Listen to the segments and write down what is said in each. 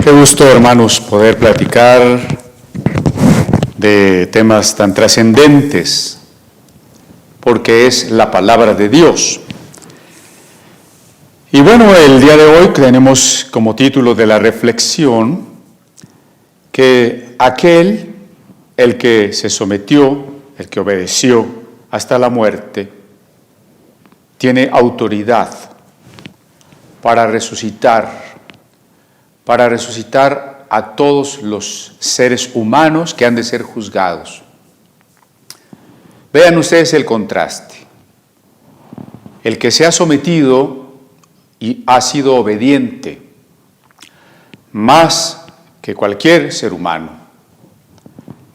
Qué gusto, hermanos, poder platicar de temas tan trascendentes, porque es la palabra de Dios. Y bueno, el día de hoy tenemos como título de la reflexión que el que se sometió, el que obedeció hasta la muerte, tiene autoridad para resucitar a todos los seres humanos que han de ser juzgados. Vean ustedes el contraste. El que se ha sometido y ha sido obediente más que cualquier ser humano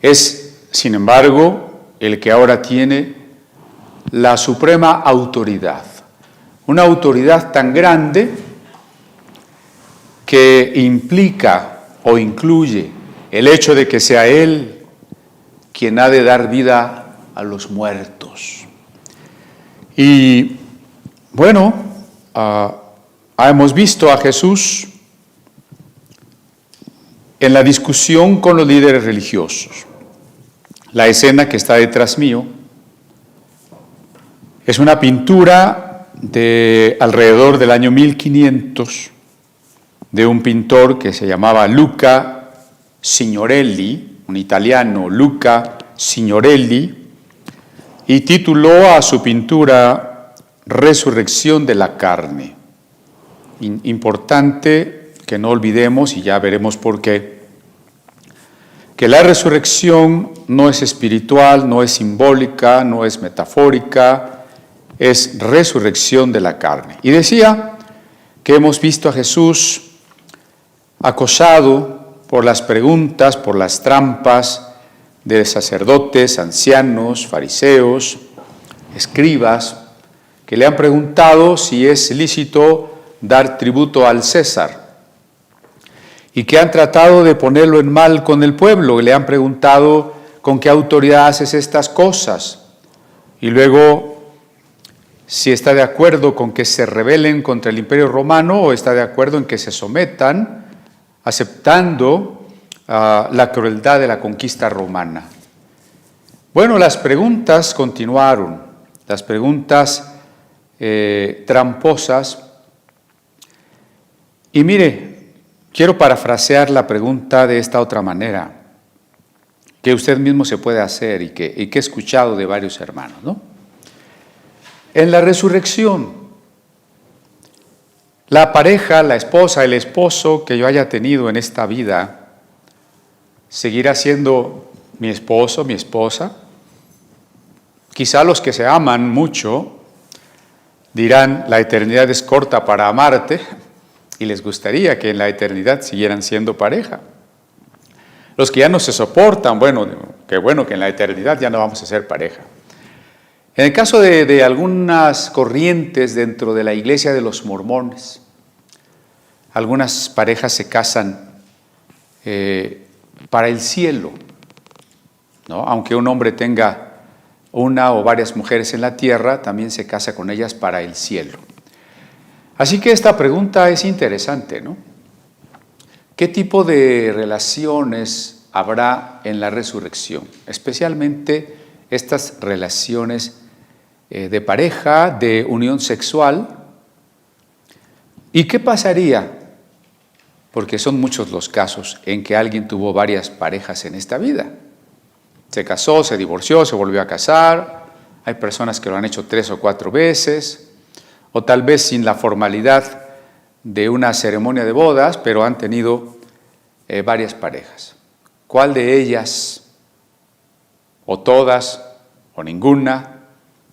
es, sin embargo, el que ahora tiene la suprema autoridad. Una autoridad tan grande que implica o incluye el hecho de que sea Él quien ha de dar vida a los muertos. Y bueno, hemos visto a Jesús en la discusión con los líderes religiosos. La escena que está detrás mío es una pintura de alrededor del año 1500 de un pintor que se llamaba Luca Signorelli, un italiano, Luca Signorelli, y tituló a su pintura Resurrección de la carne. Importante que no olvidemos, y ya veremos por qué, que la resurrección no es espiritual, no es simbólica, no es metafórica, es resurrección de la carne. Y decía que hemos visto a Jesús acosado por las preguntas, por las trampas de sacerdotes, ancianos, fariseos, escribas, que le han preguntado si es lícito dar tributo al César, y que han tratado de ponerlo en mal con el pueblo, y le han preguntado con qué autoridad haces estas cosas, y luego si está de acuerdo con que se rebelen contra el Imperio Romano o está de acuerdo en que se sometan, aceptando la crueldad de la conquista romana. Bueno, las preguntas continuaron, las preguntas tramposas. Y mire, quiero parafrasear la pregunta de esta otra manera, que usted mismo se puede hacer y que he escuchado de varios hermanos, ¿no? En la resurrección, la pareja, la esposa, el esposo que yo haya tenido en esta vida, ¿seguirá siendo mi esposo, mi esposa? Quizá los que se aman mucho dirán, la eternidad es corta para amarte, y les gustaría que en la eternidad siguieran siendo pareja. Los que ya no se soportan, bueno, qué bueno que en la eternidad ya no vamos a ser pareja. En el caso de algunas corrientes dentro de la iglesia de los mormones, algunas parejas se casan para el cielo, ¿no? Aunque un hombre tenga una o varias mujeres en la tierra, también se casa con ellas para el cielo. Así que esta pregunta es interesante, ¿no? ¿Qué tipo de relaciones habrá en la resurrección? Especialmente estas relaciones de pareja, de unión sexual. ¿Y qué pasaría? Porque son muchos los casos en que alguien tuvo varias parejas en esta vida. Se casó, se divorció, se volvió a casar. Hay personas que lo han hecho 3 o 4 veces, o tal vez sin la formalidad de una ceremonia de bodas, pero han tenido varias parejas. ¿Cuál de ellas, o todas, o ninguna,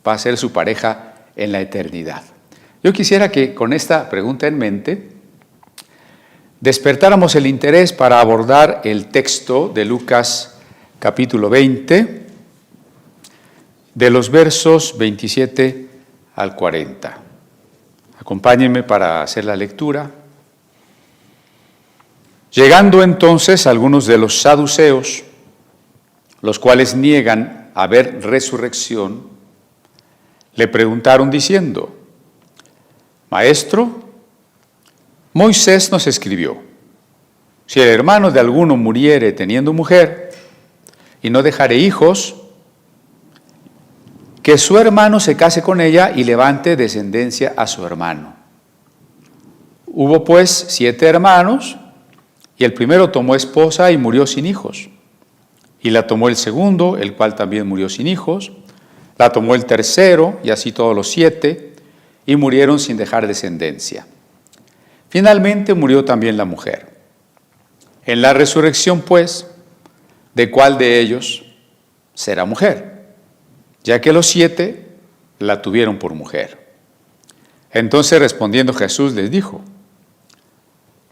va a ser su pareja en la eternidad? Yo quisiera que con esta pregunta en mente despertáramos el interés para abordar el texto de Lucas capítulo 20, de los versos 27 al 40. Acompáñenme para hacer la lectura. Llegando entonces algunos de los saduceos, los cuales niegan haber resurrección, le preguntaron diciendo: Maestro, Moisés nos escribió Si el hermano de alguno muriere teniendo mujer y no dejare hijos, que su hermano se case con ella y levante descendencia a su hermano. Hubo pues 7 hermanos, y el primero tomó esposa y murió sin hijos. Y la tomó el segundo, el cual también murió sin hijos. La tomó el tercero, y así todos los 7, y murieron sin dejar descendencia. Finalmente murió también la mujer. En la resurrección, pues, ¿de cuál de ellos será mujer? Ya que los 7 la tuvieron por mujer. Entonces respondiendo Jesús les dijo: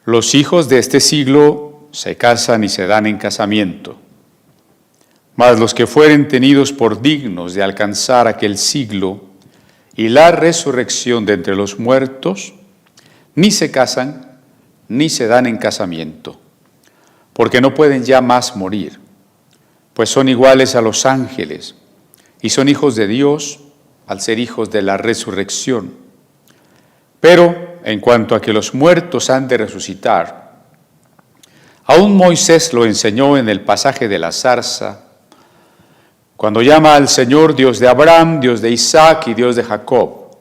los hijos de este siglo se casan y se dan en casamiento, mas los que fueren tenidos por dignos de alcanzar aquel siglo y la resurrección de entre los muertos, ni se casan ni se dan en casamiento, porque no pueden ya más morir, pues son iguales a los ángeles, y son hijos de Dios al ser hijos de la resurrección. Pero en cuanto a que los muertos han de resucitar, aún Moisés lo enseñó en el pasaje de la zarza, cuando llama al Señor Dios de Abraham, Dios de Isaac y Dios de Jacob,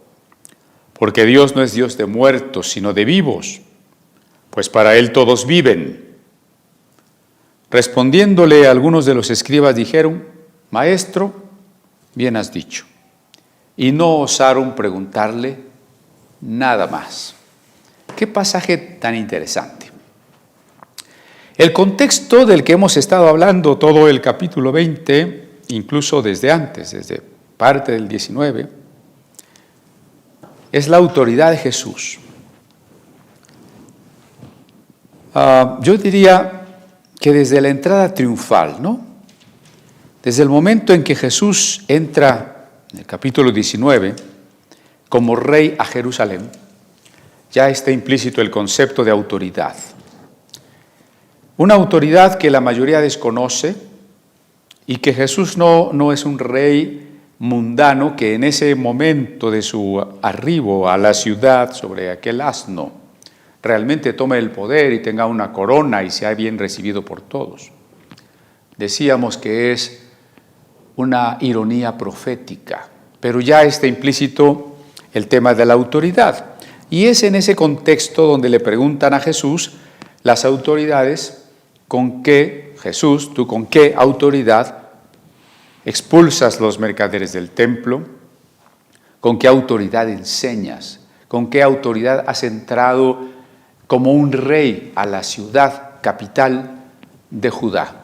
porque Dios no es Dios de muertos, sino de vivos, pues para Él todos viven. Respondiéndole algunos de los escribas dijeron: Maestro, bien has dicho. Y no osaron preguntarle nada más. Qué pasaje tan interesante. El contexto del que hemos estado hablando todo el capítulo 20, incluso desde antes, desde parte del 19, es la autoridad de Jesús. Yo diría que desde la entrada triunfal, ¿no? Desde el momento en que Jesús entra, en el capítulo 19, como rey a Jerusalén, ya está implícito el concepto de autoridad. Una autoridad que la mayoría desconoce y que Jesús no es un rey mundano que en ese momento de su arribo a la ciudad sobre aquel asno realmente tome el poder y tenga una corona y sea bien recibido por todos. Decíamos que es una ironía profética, pero ya está implícito el tema de la autoridad. Y es en ese contexto donde le preguntan a Jesús las autoridades: ¿con qué, Jesús, tú con qué autoridad expulsas los mercaderes del templo? ¿Con qué autoridad enseñas? ¿Con qué autoridad has entrado como un rey a la ciudad capital de Judá?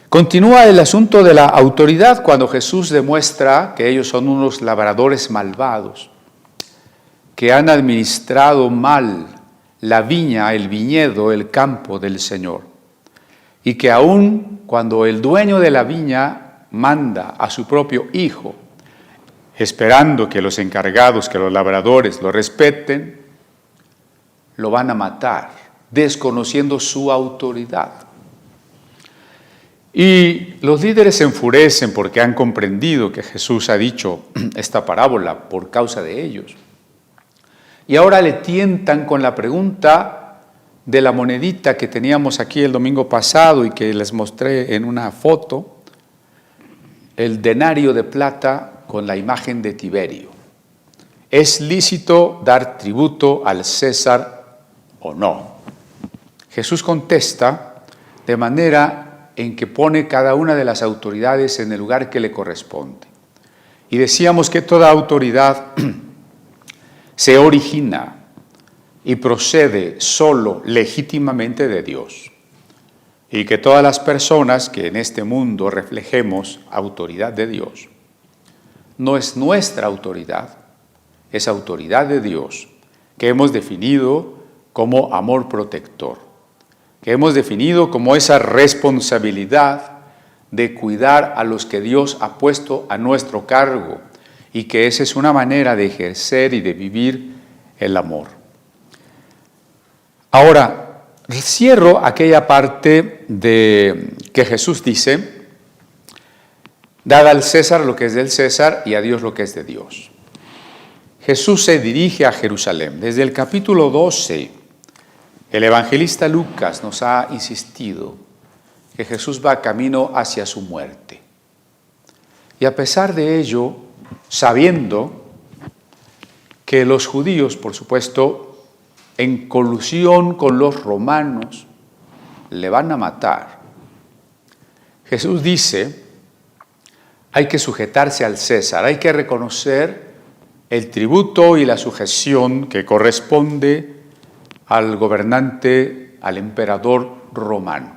Continúa el asunto de la autoridad cuando Jesús demuestra que ellos son unos labradores malvados, que han administrado mal la viña, el viñedo, el campo del Señor, y que aun cuando el dueño de la viña manda a su propio hijo, esperando que los encargados, que los labradores lo respeten, lo van a matar, desconociendo su autoridad. Y los líderes se enfurecen porque han comprendido que Jesús ha dicho esta parábola por causa de ellos. Y ahora le tientan con la pregunta de la monedita que teníamos aquí el domingo pasado y que les mostré en una foto, el denario de plata con la imagen de Tiberio. ¿Es lícito dar tributo al César o no? Jesús contesta de manera en que pone cada una de las autoridades en el lugar que le corresponde. Y decíamos que toda autoridad se origina y procede solo legítimamente de Dios. Y que todas las personas que en este mundo reflejemos autoridad de Dios, no es nuestra autoridad, es autoridad de Dios, que hemos definido como amor protector, que hemos definido como esa responsabilidad de cuidar a los que Dios ha puesto a nuestro cargo, y que esa es una manera de ejercer y de vivir el amor. Ahora, cierro aquella parte de que Jesús dice: dad al César lo que es del César y a Dios lo que es de Dios. Jesús se dirige a Jerusalén. Desde el capítulo 12 El evangelista Lucas nos ha insistido que Jesús va camino hacia su muerte. Y a pesar de ello, sabiendo que los judíos, por supuesto, en colusión con los romanos, le van a matar, Jesús dice, hay que sujetarse al César, hay que reconocer el tributo y la sujeción que corresponde al gobernante, al emperador romano.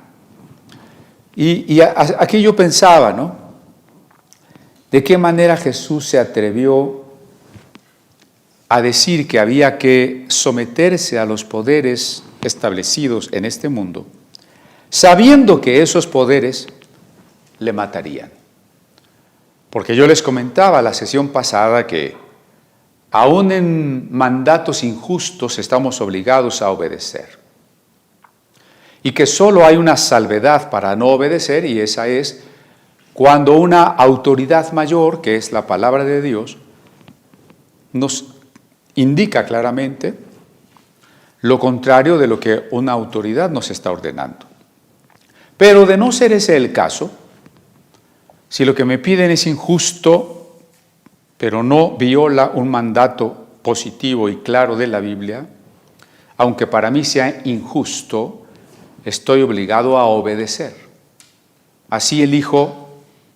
Y aquí yo pensaba, ¿no? ¿De qué manera Jesús se atrevió a decir que había que someterse a los poderes establecidos en este mundo, sabiendo que esos poderes le matarían? Porque yo les comentaba la sesión pasada que aún en mandatos injustos estamos obligados a obedecer. Y que solo hay una salvedad para no obedecer, y esa es cuando una autoridad mayor, que es la palabra de Dios, nos indica claramente lo contrario de lo que una autoridad nos está ordenando. Pero de no ser ese el caso, si lo que me piden es injusto, pero no viola un mandato positivo y claro de la Biblia, aunque para mí sea injusto, estoy obligado a obedecer. Así el hijo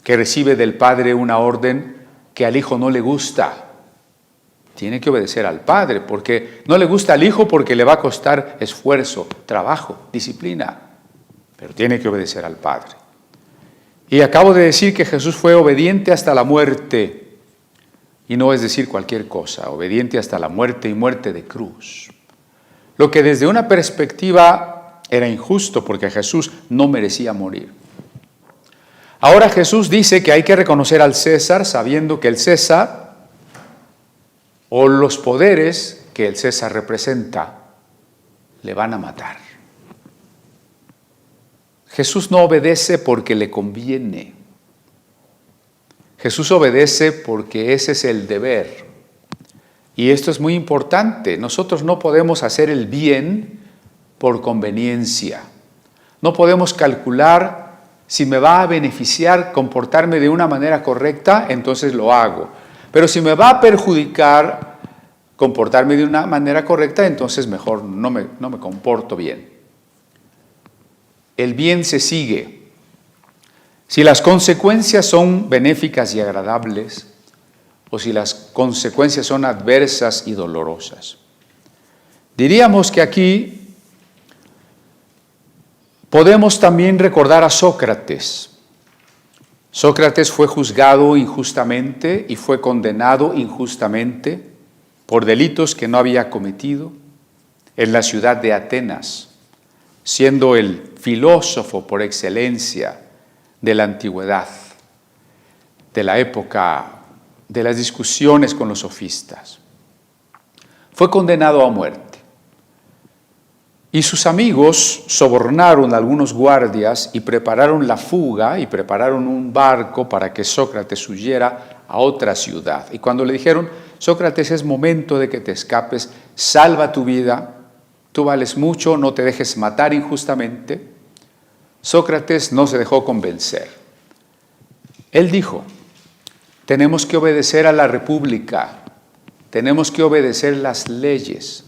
que recibe del padre una orden que al hijo no le gusta, tiene que obedecer al padre, porque no le gusta al hijo porque le va a costar esfuerzo, trabajo, disciplina, pero tiene que obedecer al padre. Y acabo de decir que Jesús fue obediente hasta la muerte. Y no es decir cualquier cosa, obediente hasta la muerte y muerte de cruz. Lo que desde una perspectiva era injusto porque Jesús no merecía morir. Ahora Jesús dice que hay que reconocer al César sabiendo que el César o los poderes que el César representa le van a matar. Jesús no obedece porque le conviene. Jesús obedece porque ese es el deber. Y esto es muy importante. Nosotros no podemos hacer el bien por conveniencia. No podemos calcular si me va a beneficiar comportarme de una manera correcta, entonces lo hago. Pero si me va a perjudicar comportarme de una manera correcta, entonces mejor no me comporto bien. El bien se sigue. Si las consecuencias son benéficas y agradables, o si las consecuencias son adversas y dolorosas. Diríamos que aquí podemos también recordar a Sócrates. Sócrates fue juzgado injustamente y fue condenado injustamente por delitos que no había cometido en la ciudad de Atenas, siendo el filósofo por excelencia de la antigüedad, de la época de las discusiones con los sofistas. Fue condenado a muerte. Y sus amigos sobornaron a algunos guardias y prepararon la fuga y prepararon un barco para que Sócrates huyera a otra ciudad. Y cuando le dijeron, Sócrates, es momento de que te escapes, salva tu vida, tú vales mucho, no te dejes matar injustamente, Sócrates no se dejó convencer. Él dijo, tenemos que obedecer a la república, tenemos que obedecer las leyes.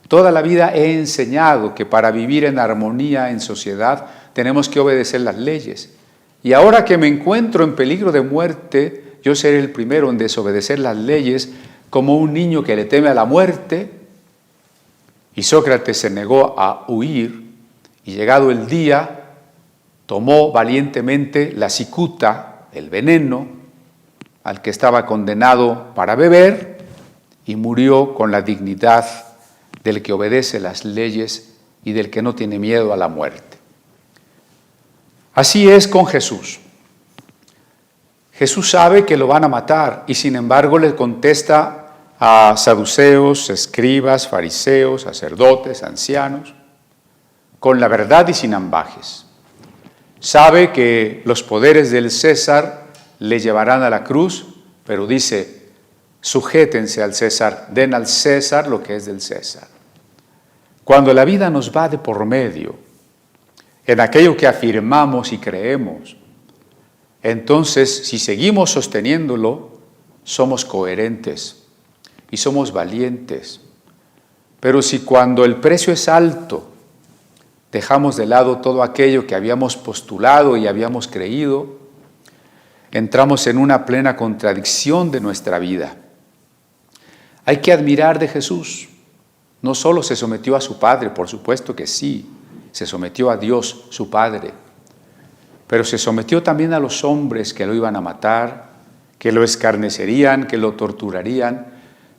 Toda la vida he enseñado que para vivir en armonía en sociedad tenemos que obedecer las leyes. Y ahora que me encuentro en peligro de muerte, yo seré el primero en desobedecer las leyes como un niño que le teme a la muerte. Y Sócrates se negó a huir y llegado el día, tomó valientemente la cicuta, el veneno, al que estaba condenado para beber y murió con la dignidad del que obedece las leyes y del que no tiene miedo a la muerte. Así es con Jesús. Jesús sabe que lo van a matar y sin embargo le contesta a saduceos, escribas, fariseos, sacerdotes, ancianos, con la verdad y sin ambajes. Sabe que los poderes del César le llevarán a la cruz, pero dice, sujétense al César, den al César lo que es del César. cuando la vida nos va de por medio, en aquello que afirmamos y creemos, entonces si seguimos sosteniéndolo, somos coherentes y somos valientes. Pero si cuando el precio es alto, dejamos de lado todo aquello que habíamos postulado y habíamos creído, entramos en una plena contradicción de nuestra vida. Hay que admirar de Jesús. No solo se sometió a su Padre, por supuesto que sí, se sometió a Dios, su Padre, pero se sometió también a los hombres que lo iban a matar, que lo escarnecerían, que lo torturarían.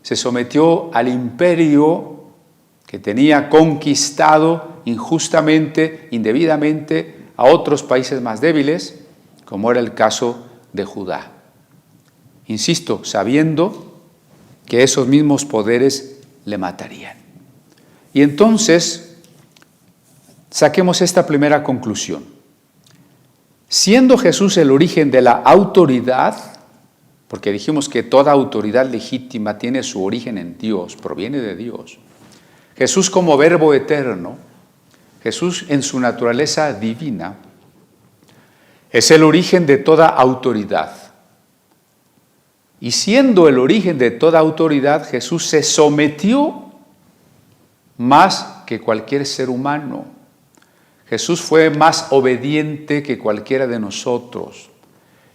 Se sometió al imperio que tenía conquistado injustamente, indebidamente, a otros países más débiles, como era el caso de Judá. Insisto, sabiendo que esos mismos poderes le matarían. Y entonces, saquemos esta primera conclusión. Siendo Jesús el origen de la autoridad, porque dijimos que toda autoridad legítima tiene su origen en Dios, proviene de Dios. Jesús como verbo eterno, Jesús en su naturaleza divina, es el origen de toda autoridad. Y siendo el origen de toda autoridad, Jesús se sometió más que cualquier ser humano. Jesús fue más obediente que cualquiera de nosotros.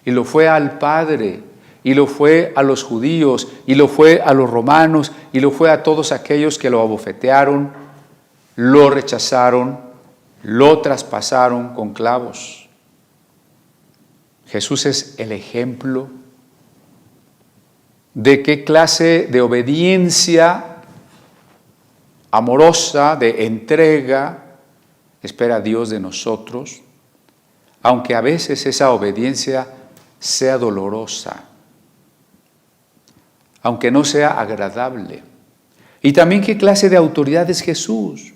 Y lo fue al Padre, y lo fue a los judíos, y lo fue a los romanos, y lo fue a todos aquellos que lo abofetearon, lo rechazaron, lo traspasaron con clavos. Jesús es el ejemplo de qué clase de obediencia amorosa, de entrega, espera Dios de nosotros, aunque a veces esa obediencia sea dolorosa, aunque no sea agradable. Y también qué clase de autoridad es Jesús,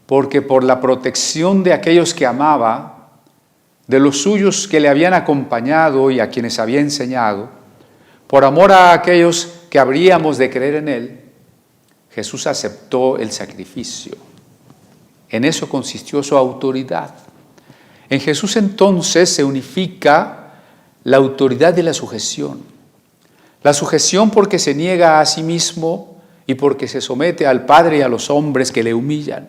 porque por la protección de aquellos que amaba, de los suyos que le habían acompañado y a quienes había enseñado, por amor a aquellos que habríamos de creer en Él, Jesús aceptó el sacrificio. En eso consistió su autoridad. En Jesús entonces se unifica la autoridad y la sujeción. La sujeción porque se niega a sí mismo y porque se somete al Padre y a los hombres que le humillan.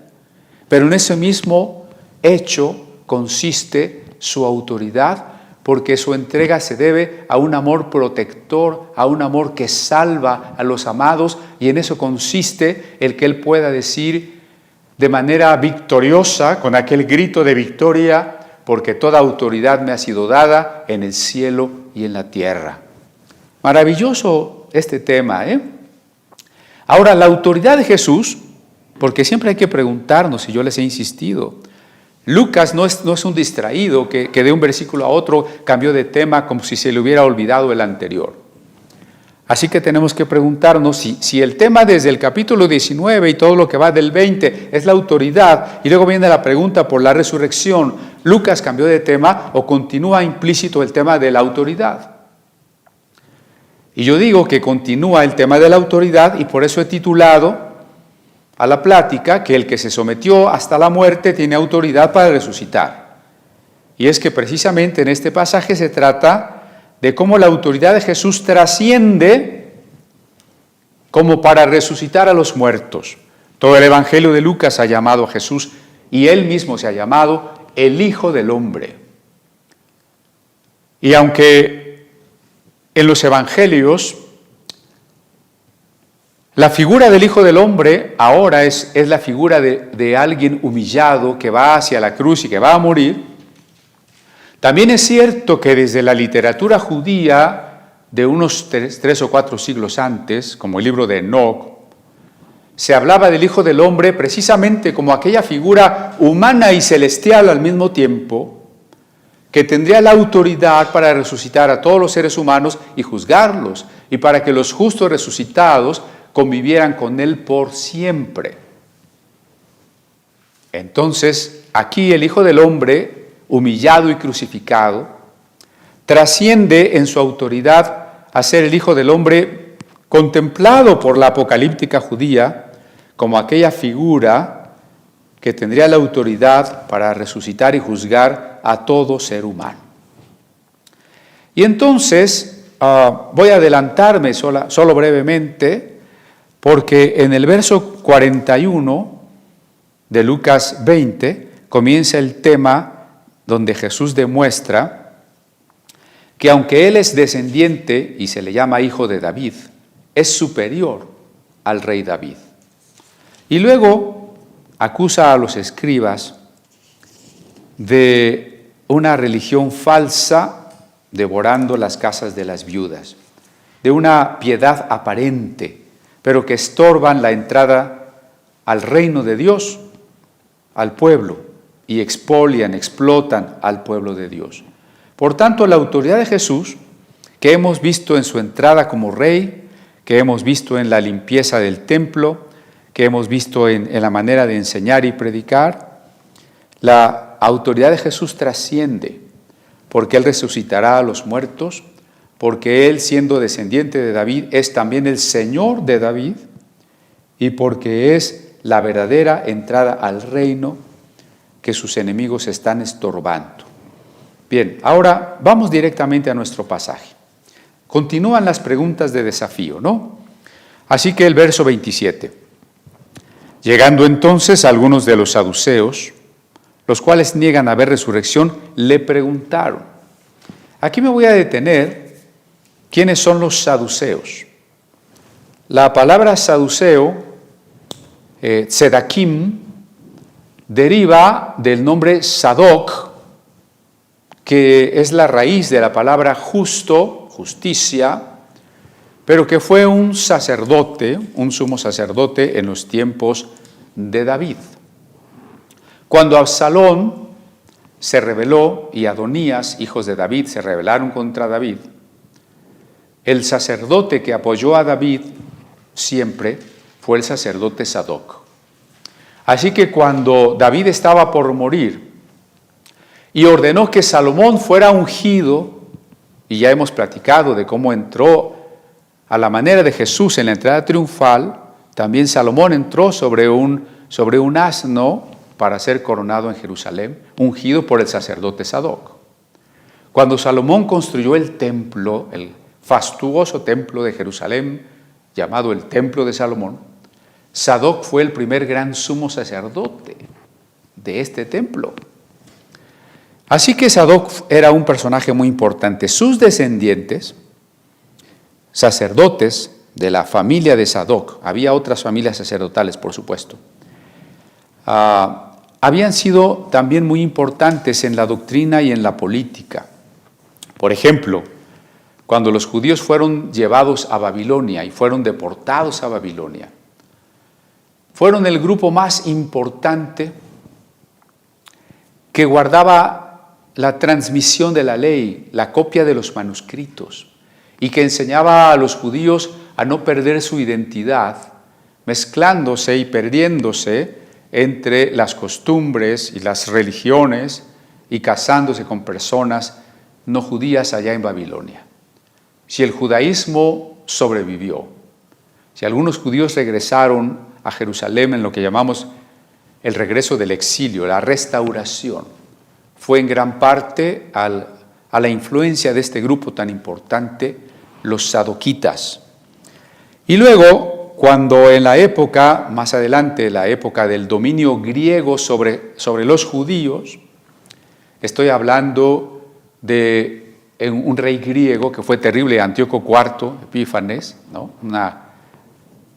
Pero en ese mismo hecho consiste su autoridad, porque su entrega se debe a un amor protector, a un amor que salva a los amados, y en eso consiste el que Él pueda decir de manera victoriosa, con aquel grito de victoria, porque toda autoridad me ha sido dada en el cielo y en la tierra. Maravilloso este tema, ¿eh? Ahora, la autoridad de Jesús, porque siempre hay que preguntarnos, y yo les he insistido, Lucas no es un distraído que de un versículo a otro cambió de tema como si se le hubiera olvidado el anterior. Así que tenemos que preguntarnos si el tema desde el capítulo 19 y todo lo que va del 20 es la autoridad, y luego viene la pregunta por la resurrección, ¿Lucas cambió de tema o continúa implícito el tema de la autoridad? Y yo digo que continúa el tema de la autoridad, y por eso he titulado a la plática que el que se sometió hasta la muerte tiene autoridad para resucitar. Y es que precisamente en este pasaje se trata de cómo la autoridad de Jesús trasciende como para resucitar a los muertos. Todo el Evangelio de Lucas ha llamado a Jesús, y Él mismo se ha llamado el Hijo del Hombre. Y aunque en los Evangelios la figura del Hijo del Hombre ahora es la figura de alguien humillado que va hacia la cruz y que va a morir, también es cierto que desde la literatura judía de unos 3 o 4 siglos antes, como el libro de Enoc, se hablaba del Hijo del Hombre precisamente como aquella figura humana y celestial al mismo tiempo, que tendría la autoridad para resucitar a todos los seres humanos y juzgarlos, y para que los justos resucitados convivieran con Él por siempre. Entonces, aquí el Hijo del Hombre, humillado y crucificado, trasciende en su autoridad a ser el Hijo del Hombre contemplado por la apocalíptica judía como aquella figura que tendría la autoridad para resucitar y juzgar a todo ser humano. Y entonces, voy a adelantarme solo brevemente, porque en el verso 41 de Lucas 20 comienza el tema donde Jesús demuestra que aunque Él es descendiente y se le llama hijo de David, es superior al rey David. Y luego acusa a los escribas de una religión falsa, devorando las casas de las viudas, de una piedad aparente, pero que estorban la entrada al reino de Dios, al pueblo, y explotan al pueblo de Dios. Por tanto, la autoridad de Jesús, que hemos visto en su entrada como rey, que hemos visto en la limpieza del templo, que hemos visto en la manera de enseñar y predicar, la autoridad de Jesús trasciende, porque Él resucitará a los muertos, porque Él, siendo descendiente de David, es también el Señor de David, y porque es la verdadera entrada al reino que sus enemigos están estorbando. Bien, ahora vamos directamente a nuestro pasaje. Continúan las preguntas de desafío, ¿no? Así que el verso 27. Llegando entonces algunos de los saduceos, los cuales niegan haber resurrección, le preguntaron. Aquí me voy a detener. ¿Quiénes son los saduceos? La palabra saduceo, tzedakim, deriva del nombre Sadoc, que es la raíz de la palabra justo, justicia, pero que fue un sacerdote, un sumo sacerdote en los tiempos de David. Cuando Absalón se rebeló y Adonías, hijos de David, se rebelaron contra David, el sacerdote que apoyó a David siempre fue el sacerdote Sadoc. Así que cuando David estaba por morir y ordenó que Salomón fuera ungido, y ya hemos platicado de cómo entró a la manera de Jesús en la entrada triunfal, también Salomón entró sobre un asno para ser coronado en Jerusalén, ungido por el sacerdote Sadoc. Cuando Salomón construyó el templo, el fastuoso templo de Jerusalén, llamado el Templo de Salomón, Sadoc fue el primer gran sumo sacerdote de este templo. Así que Sadoc era un personaje muy importante. Sus descendientes, sacerdotes de la familia de Sadoc, había otras familias sacerdotales, por supuesto, habían sido también muy importantes en la doctrina y en la política. Por ejemplo, cuando los judíos fueron llevados a Babilonia y fueron deportados a Babilonia, fueron el grupo más importante que guardaba la transmisión de la ley, la copia de los manuscritos, y que enseñaba a los judíos a no perder su identidad, mezclándose y perdiéndose entre las costumbres y las religiones y casándose con personas no judías allá en Babilonia. Si el judaísmo sobrevivió, si algunos judíos regresaron a Jerusalén en lo que llamamos el regreso del exilio, la restauración, fue en gran parte a la influencia de este grupo tan importante, los sadoquitas. Y luego, cuando en la época, más adelante, la época del dominio griego sobre los judíos, estoy hablando de un rey griego que fue terrible, Antíoco IV Epífanes, ¿no?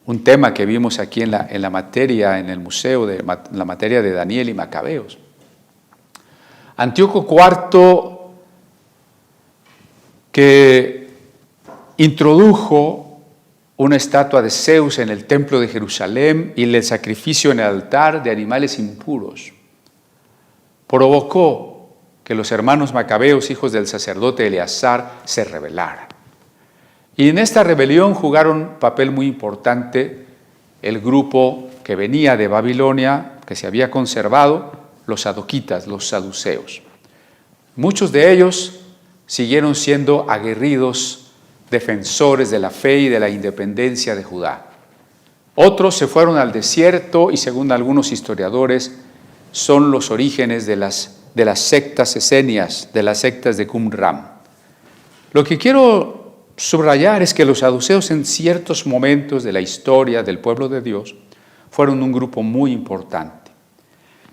Un tema que vimos aquí en la materia, en el museo, la materia de Daniel y Macabeos. Antíoco IV, que introdujo una estatua de Zeus en el templo de Jerusalén y el sacrificio en el altar de animales impuros, provocó que los hermanos Macabeos, hijos del sacerdote Eleazar, se rebelaran. Y en esta rebelión jugaron papel muy importante el grupo que venía de Babilonia, que se había conservado, los sadoquitas, los saduceos. Muchos de ellos siguieron siendo aguerridos defensores de la fe y de la independencia de Judá. Otros se fueron al desierto y, según algunos historiadores, son los orígenes de las sectas esenias, de las sectas de Qumran. Lo que quiero subrayar es que los saduceos en ciertos momentos de la historia del pueblo de Dios fueron un grupo muy importante.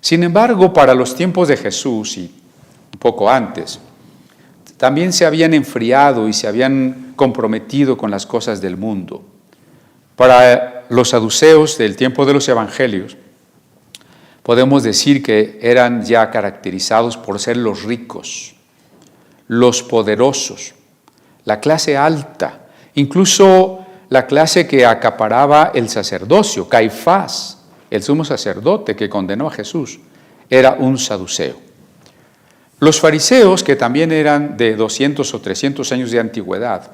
Sin embargo, para los tiempos de Jesús y un poco antes, también se habían enfriado y se habían comprometido con las cosas del mundo. Para los saduceos del tiempo de los evangelios, podemos decir que eran ya caracterizados por ser los ricos, los poderosos, la clase alta, incluso la clase que acaparaba el sacerdocio. Caifás, el sumo sacerdote que condenó a Jesús, era un saduceo. Los fariseos, que también eran de 200 o 300 años de antigüedad,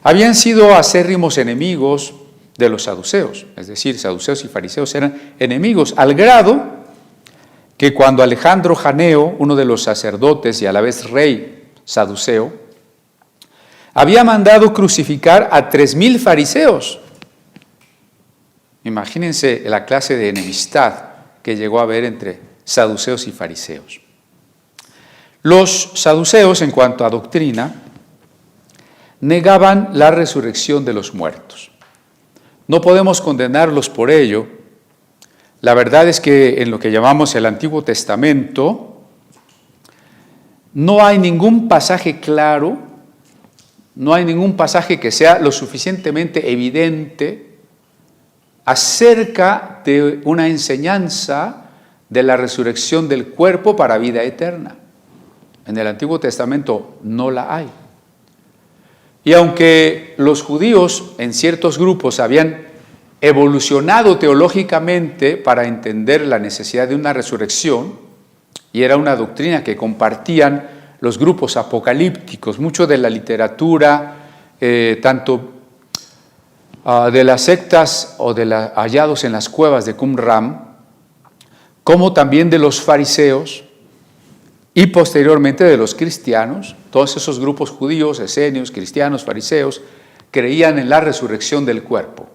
habían sido acérrimos enemigos de los saduceos, es decir, saduceos y fariseos eran enemigos, al grado que cuando Alejandro Janeo, uno de los sacerdotes y a la vez rey saduceo, había mandado crucificar a 3,000 fariseos. Imagínense la clase de enemistad que llegó a haber entre saduceos y fariseos. Los saduceos, en cuanto a doctrina, negaban la resurrección de los muertos. No podemos condenarlos por ello. La verdad es que en lo que llamamos el Antiguo Testamento no hay ningún pasaje claro, no hay ningún pasaje que sea lo suficientemente evidente acerca de una enseñanza de la resurrección del cuerpo para vida eterna. En el Antiguo Testamento no la hay. Y aunque los judíos en ciertos grupos habían evolucionado teológicamente para entender la necesidad de una resurrección, y era una doctrina que compartían los grupos apocalípticos, mucho de la literatura, tanto de las sectas o de los hallados en las cuevas de Qumran, como también de los fariseos, y posteriormente de los cristianos. Todos esos grupos judíos, esenios, cristianos, fariseos, creían en la resurrección del cuerpo.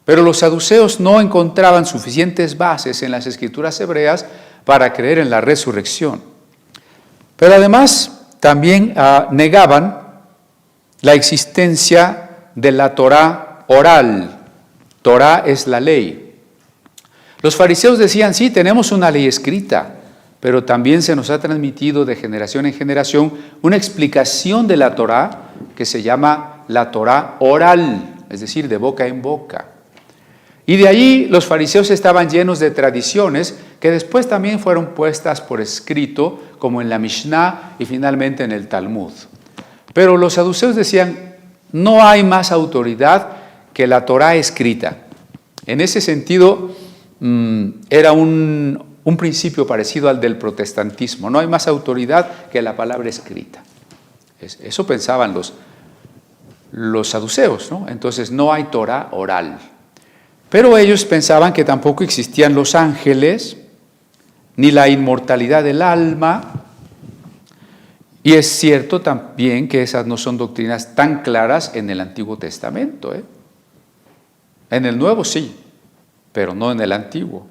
Pero los saduceos no encontraban suficientes bases en las escrituras hebreas para creer en la resurrección. Pero además también negaban la existencia de la Torá oral. Torá es la ley. Los fariseos decían, sí, tenemos una ley escrita, pero también se nos ha transmitido de generación en generación una explicación de la Torá que se llama la Torá oral, es decir, de boca en boca. Y de ahí los fariseos estaban llenos de tradiciones que después también fueron puestas por escrito, como en la Mishnah y finalmente en el Talmud. Pero los saduceos decían, no hay más autoridad que la Torá escrita. En ese sentido, era un principio parecido al del protestantismo. No hay más autoridad que la palabra escrita. Eso pensaban los saduceos, ¿no? Entonces no hay Torá oral. Pero ellos pensaban que tampoco existían los ángeles, ni la inmortalidad del alma. Y es cierto también que esas no son doctrinas tan claras en el Antiguo Testamento, ¿eh? En el Nuevo sí, pero no en el Antiguo.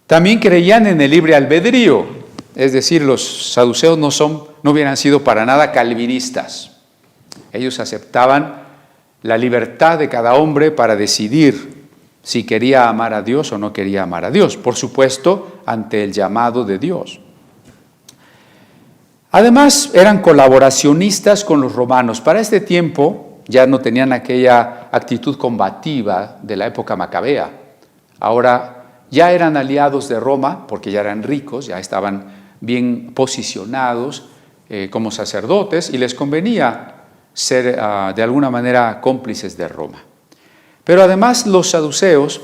También creían en el libre albedrío, es decir, los saduceos no hubieran sido para nada calvinistas. Ellos aceptaban la libertad de cada hombre para decidir si quería amar a Dios o no quería amar a Dios, por supuesto, ante el llamado de Dios. Además, eran colaboracionistas con los romanos. Para este tiempo ya no tenían aquella actitud combativa de la época macabea. Ahora ya eran aliados de Roma porque ya eran ricos, ya estaban bien posicionados como sacerdotes y les convenía ser de alguna manera cómplices de Roma. Pero además los saduceos,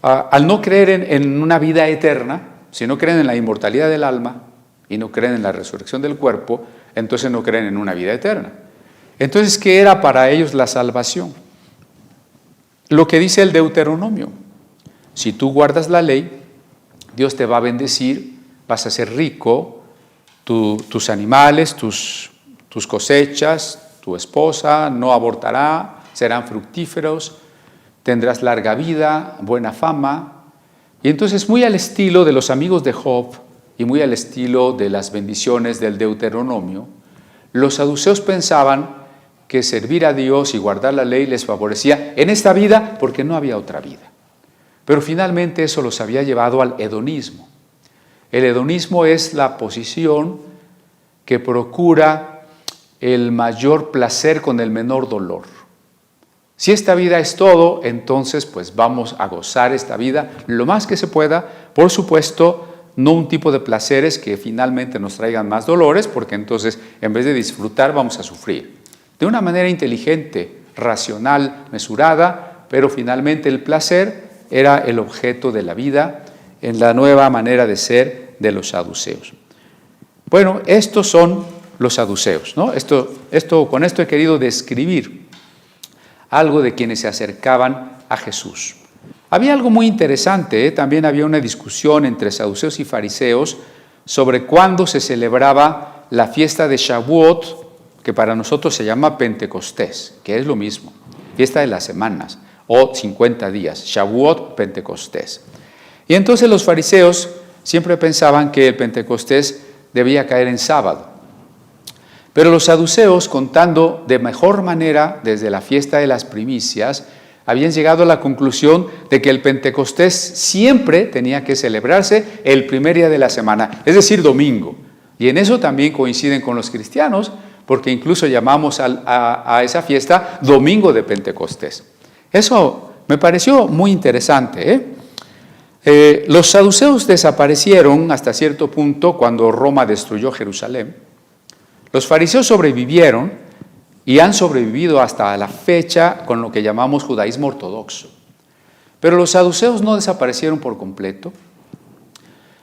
al no creer en una vida eterna, si no creen en la inmortalidad del alma y no creen en la resurrección del cuerpo, entonces no creen en una vida eterna. Entonces, ¿qué era para ellos la salvación? Lo que dice el Deuteronomio. Si tú guardas la ley, Dios te va a bendecir, vas a ser rico, tus animales, tus cosechas, tu esposa no abortará, serán fructíferos. tendrás larga vida, buena fama. Y entonces, muy al estilo de los amigos de Job y muy al estilo de las bendiciones del Deuteronomio, los saduceos pensaban que servir a Dios y guardar la ley les favorecía en esta vida porque no había otra vida. Pero finalmente eso los había llevado al hedonismo. El hedonismo es la posición que procura el mayor placer con el menor dolor. Si esta vida es todo, entonces pues vamos a gozar esta vida lo más que se pueda. Por supuesto, no un tipo de placeres que finalmente nos traigan más dolores, porque entonces en vez de disfrutar vamos a sufrir. De una manera inteligente, racional, mesurada, pero finalmente el placer era el objeto de la vida en la nueva manera de ser de los saduceos. Bueno, estos son los saduceos, ¿no? Con esto he querido describir algo de quienes se acercaban a Jesús. Había algo muy interesante, también había una discusión entre saduceos y fariseos sobre cuándo se celebraba la fiesta de Shavuot, que para nosotros se llama Pentecostés, que es lo mismo, fiesta de las semanas o 50 días, Shavuot, Pentecostés. Y entonces los fariseos siempre pensaban que el Pentecostés debía caer en sábado. Pero los saduceos, contando de mejor manera desde la fiesta de las primicias, habían llegado a la conclusión de que el Pentecostés siempre tenía que celebrarse el primer día de la semana, es decir, domingo. Y en eso también coinciden con los cristianos, porque incluso llamamos a esa fiesta Domingo de Pentecostés. Eso me pareció muy interesante, Los saduceos desaparecieron hasta cierto punto cuando Roma destruyó Jerusalén. Los fariseos sobrevivieron y han sobrevivido hasta la fecha con lo que llamamos judaísmo ortodoxo. Pero los saduceos no desaparecieron por completo.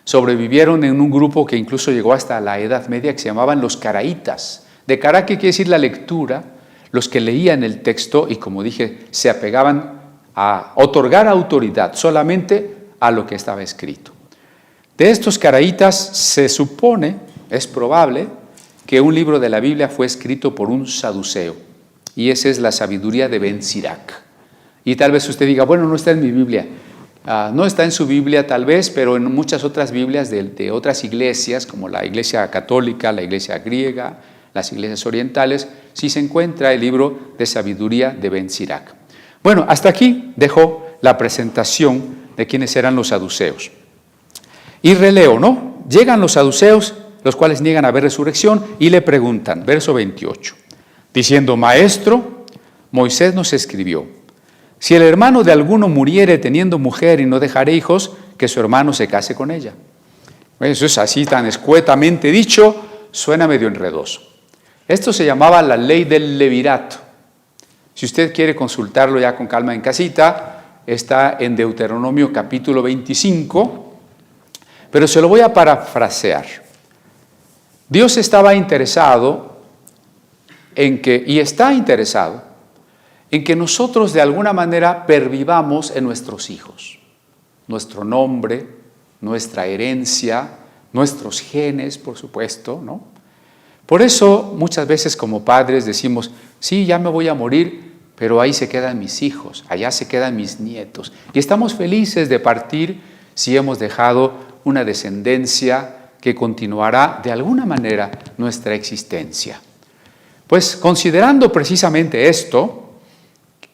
Sobrevivieron en un grupo que incluso llegó hasta la Edad Media, que se llamaban los caraítas. De cara, que quiere decir la lectura, los que leían el texto y, como dije, se apegaban a otorgar autoridad solamente a lo que estaba escrito. De estos caraítas se supone, es probable, que un libro de la Biblia fue escrito por un saduceo, y esa es la sabiduría de Ben Sirac. Y tal vez usted diga, bueno, no está en mi Biblia. No está en su Biblia tal vez, pero en muchas otras Biblias de otras iglesias, como la iglesia católica, la iglesia griega, las iglesias orientales, sí se encuentra el libro de sabiduría de Ben Sirac. Bueno, hasta aquí dejo la presentación de quiénes eran los saduceos. Y releo, ¿no? Llegan los saduceos, los cuales niegan haber resurrección, y le preguntan, verso 28, diciendo, Maestro, Moisés nos escribió, si el hermano de alguno muriere teniendo mujer y no dejare hijos, que su hermano se case con ella. Eso es así tan escuetamente dicho, suena medio enredoso. Esto se llamaba la ley del levirato. Si usted quiere consultarlo ya con calma en casita, está en Deuteronomio capítulo 25, pero se lo voy a parafrasear. Dios estaba interesado en que, y está interesado, en que nosotros de alguna manera pervivamos en nuestros hijos. Nuestro nombre, nuestra herencia, nuestros genes, por supuesto, ¿no? Por eso muchas veces como padres decimos, sí, ya me voy a morir, pero ahí se quedan mis hijos, allá se quedan mis nietos. Y estamos felices de partir si hemos dejado una descendencia que continuará de alguna manera nuestra existencia. Pues considerando precisamente esto,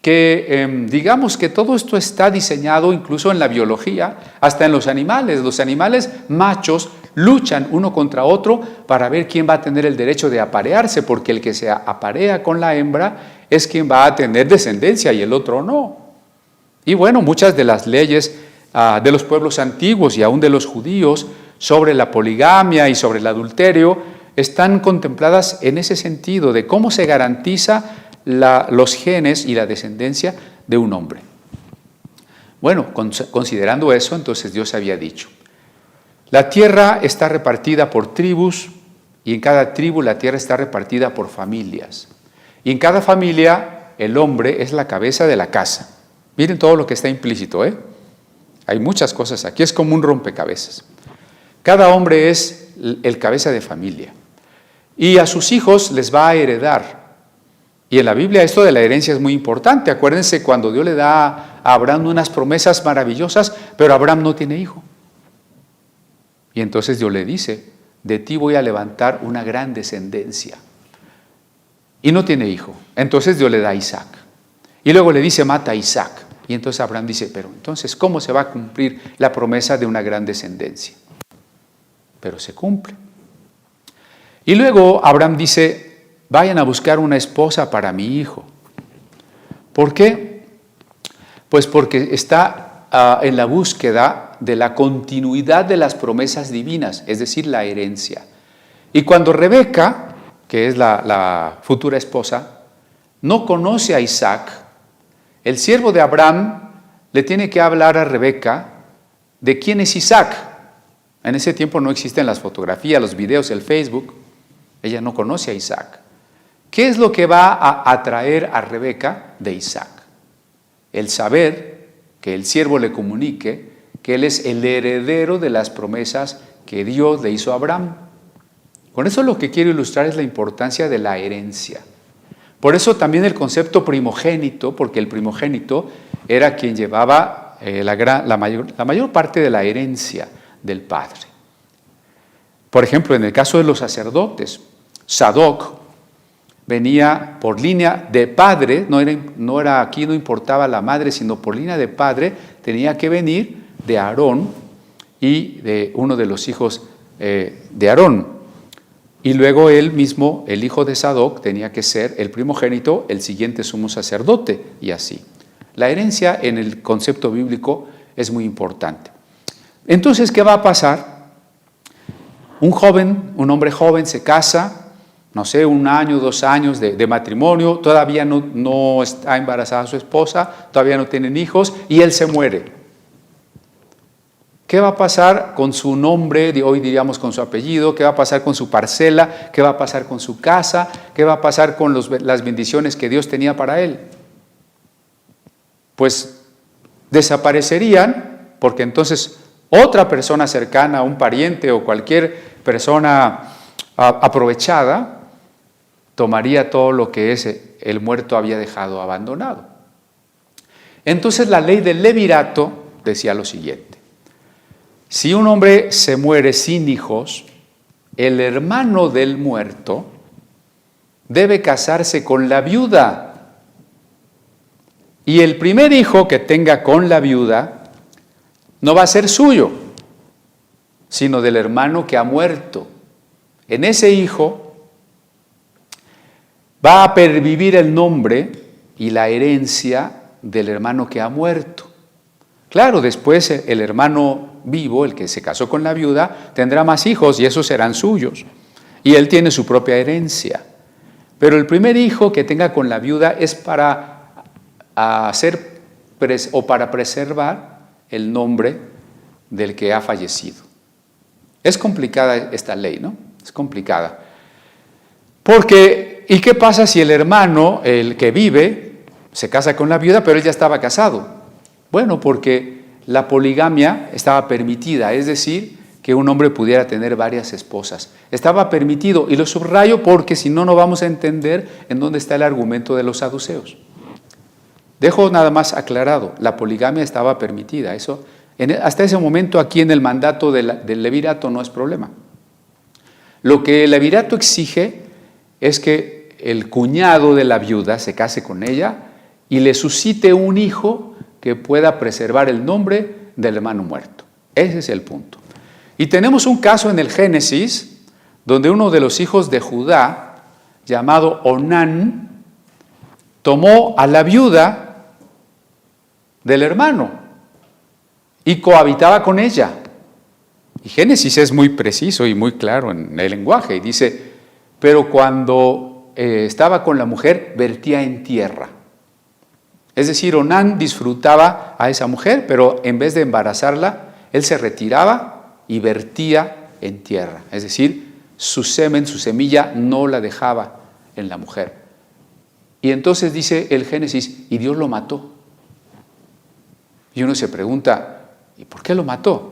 que digamos que todo esto está diseñado incluso en la biología, hasta en los animales. Los animales machos luchan uno contra otro para ver quién va a tener el derecho de aparearse, porque el que se aparea con la hembra es quien va a tener descendencia y el otro no. Y bueno, muchas de las leyes de los pueblos antiguos y aún de los judíos sobre la poligamia y sobre el adulterio están contempladas en ese sentido de cómo se garantiza los genes y la descendencia de un hombre. Bueno, considerando eso, entonces Dios había dicho, la tierra está repartida por tribus y en cada tribu la tierra está repartida por familias. Y en cada familia el hombre es la cabeza de la casa. Miren todo lo que está implícito, Hay muchas cosas aquí, es como un rompecabezas. Cada hombre es el cabeza de familia y a sus hijos les va a heredar. Y en la Biblia esto de la herencia es muy importante. Acuérdense cuando Dios le da a Abraham unas promesas maravillosas, pero Abraham no tiene hijo. Y entonces Dios le dice, de ti voy a levantar una gran descendencia. Y no tiene hijo. Entonces Dios le da a Isaac. Y luego le dice, mata a Isaac. Y entonces Abraham dice, pero entonces, ¿cómo se va a cumplir la promesa de una gran descendencia? Pero se cumple. Y luego Abraham dice, vayan a buscar una esposa para mi hijo. ¿Por qué? Pues porque está en la búsqueda de la continuidad de las promesas divinas, es decir, la herencia. Y cuando Rebeca, que es la futura esposa, no conoce a Isaac, el siervo de Abraham le tiene que hablar a Rebeca de quién es Isaac. En ese tiempo no existen las fotografías, los videos, el Facebook. Ella no conoce a Isaac. ¿Qué es lo que va a atraer a Rebeca de Isaac? El saber que el siervo le comunique que él es el heredero de las promesas que Dios le hizo a Abraham. Con eso lo que quiero ilustrar es la importancia de la herencia. Por eso también el concepto primogénito, porque el primogénito era quien llevaba la mayor parte de la herencia del padre. Por ejemplo, en el caso de los sacerdotes, Sadoc venía por línea de padre, aquí no importaba la madre, sino por línea de padre, tenía que venir de Aarón y de uno de los hijos de Aarón. Y luego él mismo, el hijo de Sadoc, tenía que ser el primogénito, el siguiente sumo sacerdote, y así. La herencia en el concepto bíblico es muy importante. Entonces, ¿qué va a pasar? Un hombre joven se casa, no sé, 1 año, 2 años de matrimonio, todavía no está embarazada su esposa, todavía no tienen hijos, y él se muere. ¿Qué va a pasar con su nombre, hoy diríamos con su apellido? ¿Qué va a pasar con su parcela? ¿Qué va a pasar con su casa? ¿Qué va a pasar con las bendiciones que Dios tenía para él? Pues desaparecerían, porque entonces otra persona cercana, un pariente o cualquier persona aprovechada, tomaría todo lo que el muerto había dejado abandonado. Entonces la ley del levirato decía lo siguiente: si un hombre se muere sin hijos, el hermano del muerto debe casarse con la viuda. Y el primer hijo que tenga con la viuda no va a ser suyo, sino del hermano que ha muerto. En ese hijo va a pervivir el nombre y la herencia del hermano que ha muerto. Claro, después el hermano vivo, el que se casó con la viuda, tendrá más hijos y esos serán suyos. Y él tiene su propia herencia. Pero el primer hijo que tenga con la viuda es para para preservar el nombre del que ha fallecido. Es complicada esta ley, ¿no? Es complicada. Porque, ¿y qué pasa si el hermano, el que vive, se casa con la viuda, pero él ya estaba casado? Bueno, porque la poligamia estaba permitida, es decir, que un hombre pudiera tener varias esposas. Estaba permitido, y lo subrayo porque si no, no vamos a entender en dónde está el argumento de los saduceos. Dejo nada más aclarado, la poligamia estaba permitida. Eso, hasta ese momento aquí en el mandato del levirato no es problema. Lo que el levirato exige es que el cuñado de la viuda se case con ella y le suscite un hijo que pueda preservar el nombre del hermano muerto. Ese es el punto. Y tenemos un caso en el Génesis, donde uno de los hijos de Judá, llamado Onán, tomó a la viuda del hermano y cohabitaba con ella. Y Génesis es muy preciso y muy claro en el lenguaje, y dice, pero cuando estaba con la mujer, vertía en tierra. Es decir, Onán disfrutaba a esa mujer, pero en vez de embarazarla, él se retiraba y vertía en tierra. Es decir, su semen, su semilla, no la dejaba en la mujer. Y entonces dice el Génesis, y Dios lo mató. Y uno se pregunta, ¿y por qué lo mató?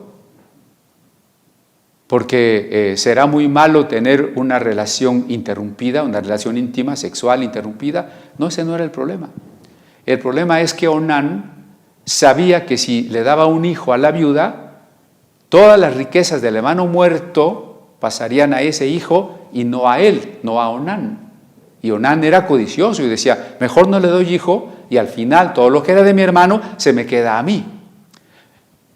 Porque será muy malo tener una relación interrumpida, una relación íntima, sexual interrumpida. No, ese no era el problema. El problema es que Onán sabía que si le daba un hijo a la viuda, todas las riquezas del hermano muerto pasarían a ese hijo y no a él, no a Onán. Y Onán era codicioso y decía, mejor no le doy hijo y al final todo lo que era de mi hermano se me queda a mí.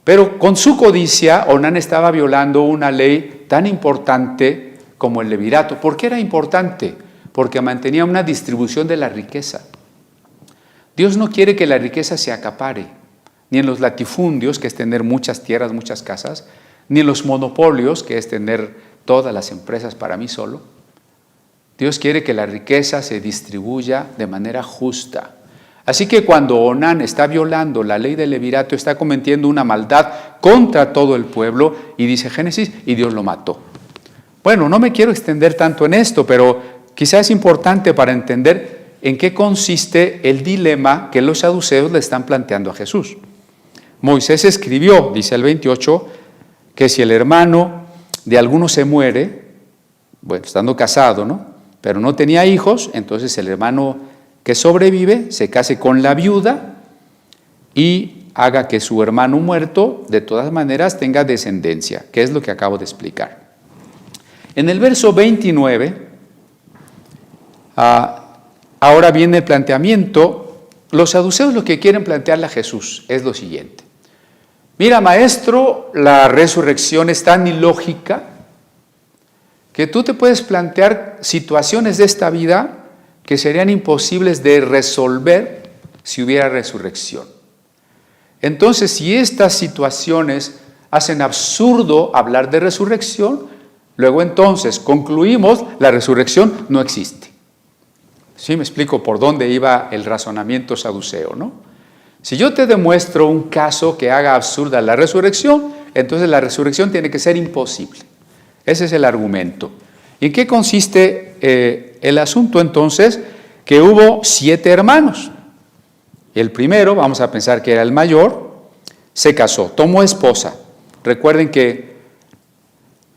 Pero con su codicia, Onán estaba violando una ley tan importante como el levirato. ¿Por qué era importante? Porque mantenía una distribución de la riqueza. Dios no quiere que la riqueza se acapare, ni en los latifundios, que es tener muchas tierras, muchas casas, ni en los monopolios, que es tener todas las empresas para mí solo. Dios quiere que la riqueza se distribuya de manera justa. Así que cuando Onán está violando la ley del levirato, está cometiendo una maldad contra todo el pueblo, y dice Génesis, y Dios lo mató. Bueno, no me quiero extender tanto en esto, pero quizás es importante para entender en qué consiste el dilema que los saduceos le están planteando a Jesús. Moisés escribió, dice el 28, que si el hermano de alguno se muere, bueno, estando casado, ¿no?, pero no tenía hijos, entonces el hermano que sobrevive se case con la viuda y haga que su hermano muerto, de todas maneras, tenga descendencia, que es lo que acabo de explicar. En el verso 29, ahora viene el planteamiento. Los saduceos lo que quieren plantearle a Jesús es lo siguiente. Mira, maestro, la resurrección es tan ilógica que tú te puedes plantear situaciones de esta vida que serían imposibles de resolver si hubiera resurrección. Entonces, si estas situaciones hacen absurdo hablar de resurrección, luego entonces concluimos, la resurrección no existe. ¿Sí me explico por dónde iba el razonamiento saduceo, no? Si yo te demuestro un caso que haga absurda la resurrección, entonces la resurrección tiene que ser imposible. Ese es el argumento. ¿Y en qué consiste el asunto entonces? Que hubo 7 hermanos. El primero, vamos a pensar que era el mayor, se casó, tomó esposa. Recuerden que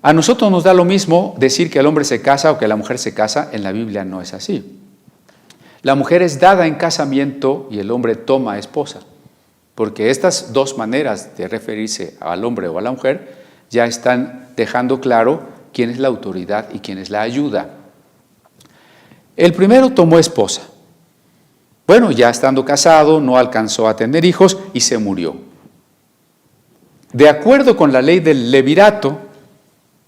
a nosotros nos da lo mismo decir que el hombre se casa o que la mujer se casa. En la Biblia no es así. La mujer es dada en casamiento y el hombre toma esposa, porque estas dos maneras de referirse al hombre o a la mujer ya están dejando claro quién es la autoridad y quién es la ayuda. El primero tomó esposa. Bueno, ya estando casado, no alcanzó a tener hijos y se murió. De acuerdo con la ley del levirato,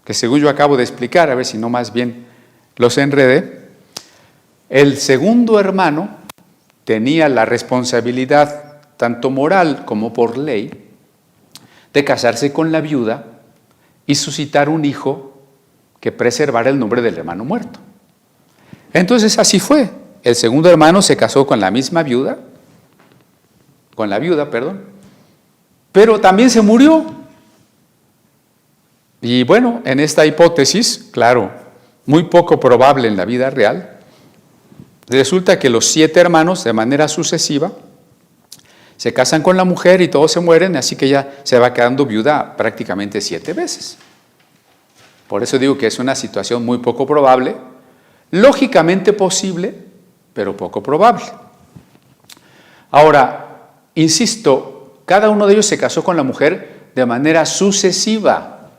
que según yo acabo de explicar, a ver si no más bien los enredé, el segundo hermano tenía la responsabilidad, tanto moral como por ley, de casarse con la viuda y suscitar un hijo que preservara el nombre del hermano muerto. Entonces así fue. El segundo hermano se casó con la misma viuda, pero también se murió. Y bueno, en esta hipótesis, claro, muy poco probable en la vida real, resulta que los 7 hermanos, de manera sucesiva, se casan con la mujer y todos se mueren, así que ella se va quedando viuda prácticamente 7 veces. Por eso digo que es una situación muy poco probable, lógicamente posible, pero poco probable. Ahora, insisto, cada uno de ellos se casó con la mujer de manera sucesiva.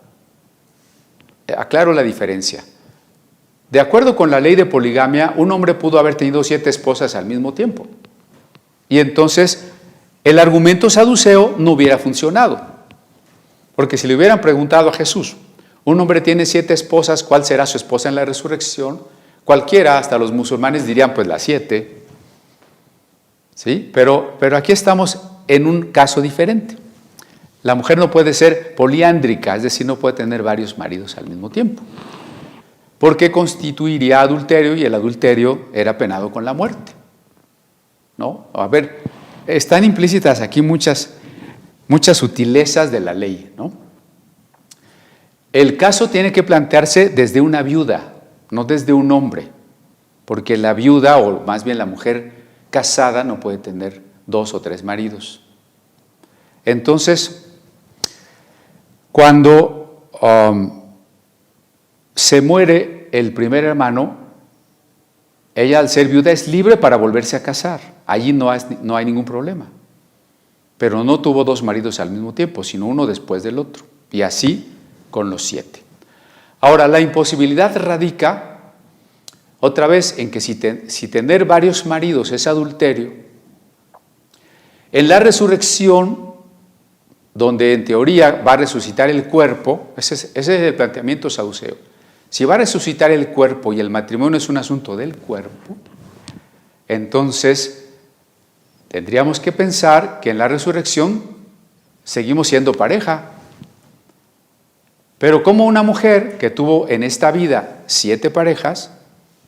Aclaro la diferencia. De acuerdo con la ley de poligamia, un hombre pudo haber tenido 7 esposas al mismo tiempo. Y entonces el argumento saduceo no hubiera funcionado. Porque si le hubieran preguntado a Jesús, un hombre tiene 7 esposas, ¿cuál será su esposa en la resurrección? Cualquiera, hasta los musulmanes dirían, pues las 7. ¿Sí? Pero aquí estamos en un caso diferente. La mujer no puede ser poliándrica, es decir, no puede tener varios maridos al mismo tiempo, porque constituiría adulterio y el adulterio era penado con la muerte, ¿no? A ver, están implícitas aquí muchas sutilezas de la ley, ¿no? El caso tiene que plantearse desde una viuda, no desde un hombre, porque la viuda, o más bien la mujer casada, no puede tener 2 o 3 maridos. Entonces, cuando se muere el primer hermano, ella al ser viuda es libre para volverse a casar. Allí no hay ningún problema. pero no tuvo 2 maridos al mismo tiempo, sino uno después del otro, y así con los 7. Ahora, la imposibilidad radica otra vez en que si tener varios maridos es adulterio, en la resurrección, donde en teoría va a resucitar el cuerpo, ese es el planteamiento saduceo. Si va a resucitar el cuerpo y el matrimonio es un asunto del cuerpo, entonces tendríamos que pensar que en la resurrección seguimos siendo pareja. Pero como una mujer que tuvo en esta vida 7 parejas,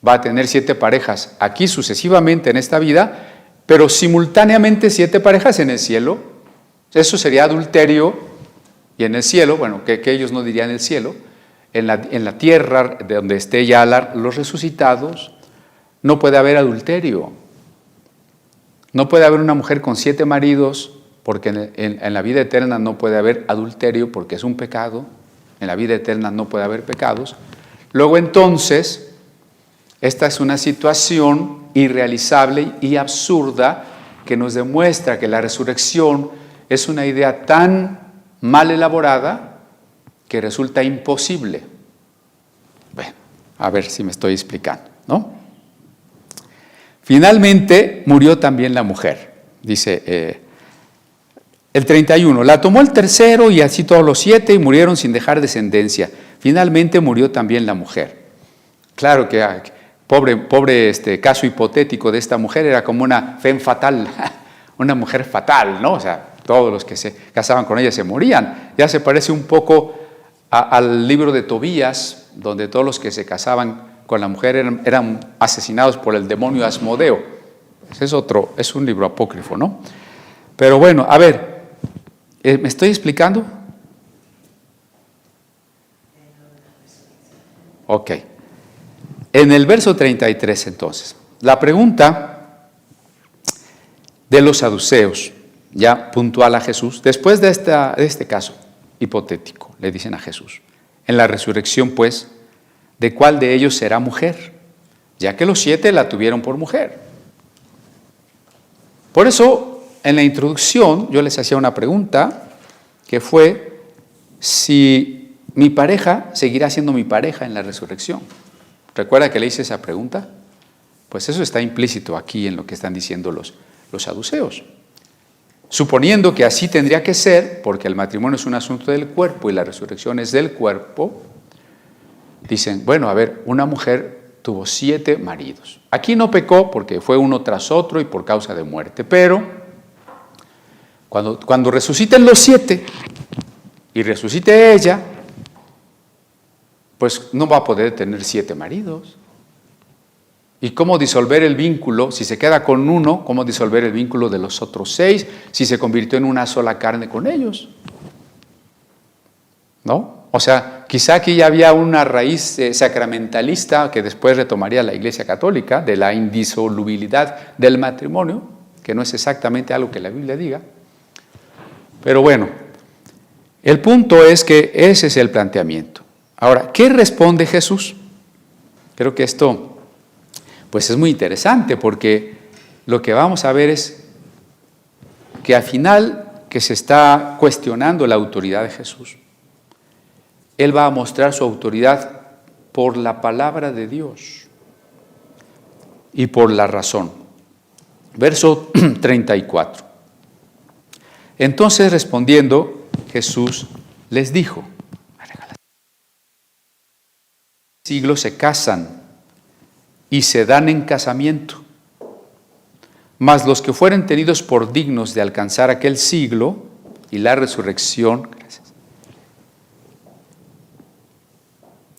va a tener 7 parejas aquí sucesivamente en esta vida, pero simultáneamente 7 parejas en el cielo, eso sería adulterio, y en el cielo, bueno, que ellos no dirían el cielo, en la tierra, de donde esté ya los resucitados, no puede haber adulterio. No puede haber una mujer con 7 maridos, porque en la vida eterna no puede haber adulterio, porque es un pecado. En la vida eterna no puede haber pecados. Luego entonces, esta es una situación irrealizable y absurda que nos demuestra que la resurrección es una idea tan mal elaborada que resulta imposible. Bueno, a ver si me estoy explicando, ¿no? Finalmente murió también la mujer, dice el 31. La tomó el tercero y así todos los 7 y murieron sin dejar descendencia. Finalmente murió también la mujer. Claro que pobre caso hipotético de esta mujer, era como una femme fatale, una mujer fatal, ¿no? O sea, todos los que se casaban con ella se morían. Ya se parece un poco al libro de Tobías, donde todos los que se casaban con la mujer eran asesinados por el demonio Asmodeo. Ese es un libro apócrifo, ¿no? Pero bueno, a ver, ¿me estoy explicando? Ok. En el verso 33, entonces, la pregunta de los saduceos, ya puntual a Jesús, después de este caso hipotético, le dicen a Jesús, en la resurrección, pues, ¿de cuál de ellos será mujer? Ya que los 7 la tuvieron por mujer. Por eso, en la introducción, yo les hacía una pregunta, que fue si mi pareja seguirá siendo mi pareja en la resurrección. ¿Recuerda que le hice esa pregunta? Pues eso está implícito aquí en lo que están diciendo los saduceos. Suponiendo que así tendría que ser, porque el matrimonio es un asunto del cuerpo y la resurrección es del cuerpo, dicen, bueno, a ver, una mujer tuvo 7 maridos. Aquí no pecó porque fue uno tras otro y por causa de muerte, pero cuando resuciten los 7 y resucite ella, pues no va a poder tener 7 maridos. ¿Y cómo disolver el vínculo? Si se queda con uno, ¿cómo disolver el vínculo de los otros 6 si se convirtió en una sola carne con ellos? ¿No? O sea, quizá aquí ya había una raíz sacramentalista que después retomaría la Iglesia Católica, de la indisolubilidad del matrimonio, que no es exactamente algo que la Biblia diga. Pero bueno, el punto es que ese es el planteamiento. Ahora, ¿qué responde Jesús? Creo que esto pues es muy interesante, porque lo que vamos a ver es que al final que se está cuestionando la autoridad de Jesús. Él va a mostrar su autoridad por la palabra de Dios y por la razón. Verso 34. Entonces respondiendo, Jesús les dijo, siglos se casan y se dan en casamiento, mas los que fueren tenidos por dignos de alcanzar aquel siglo y la resurrección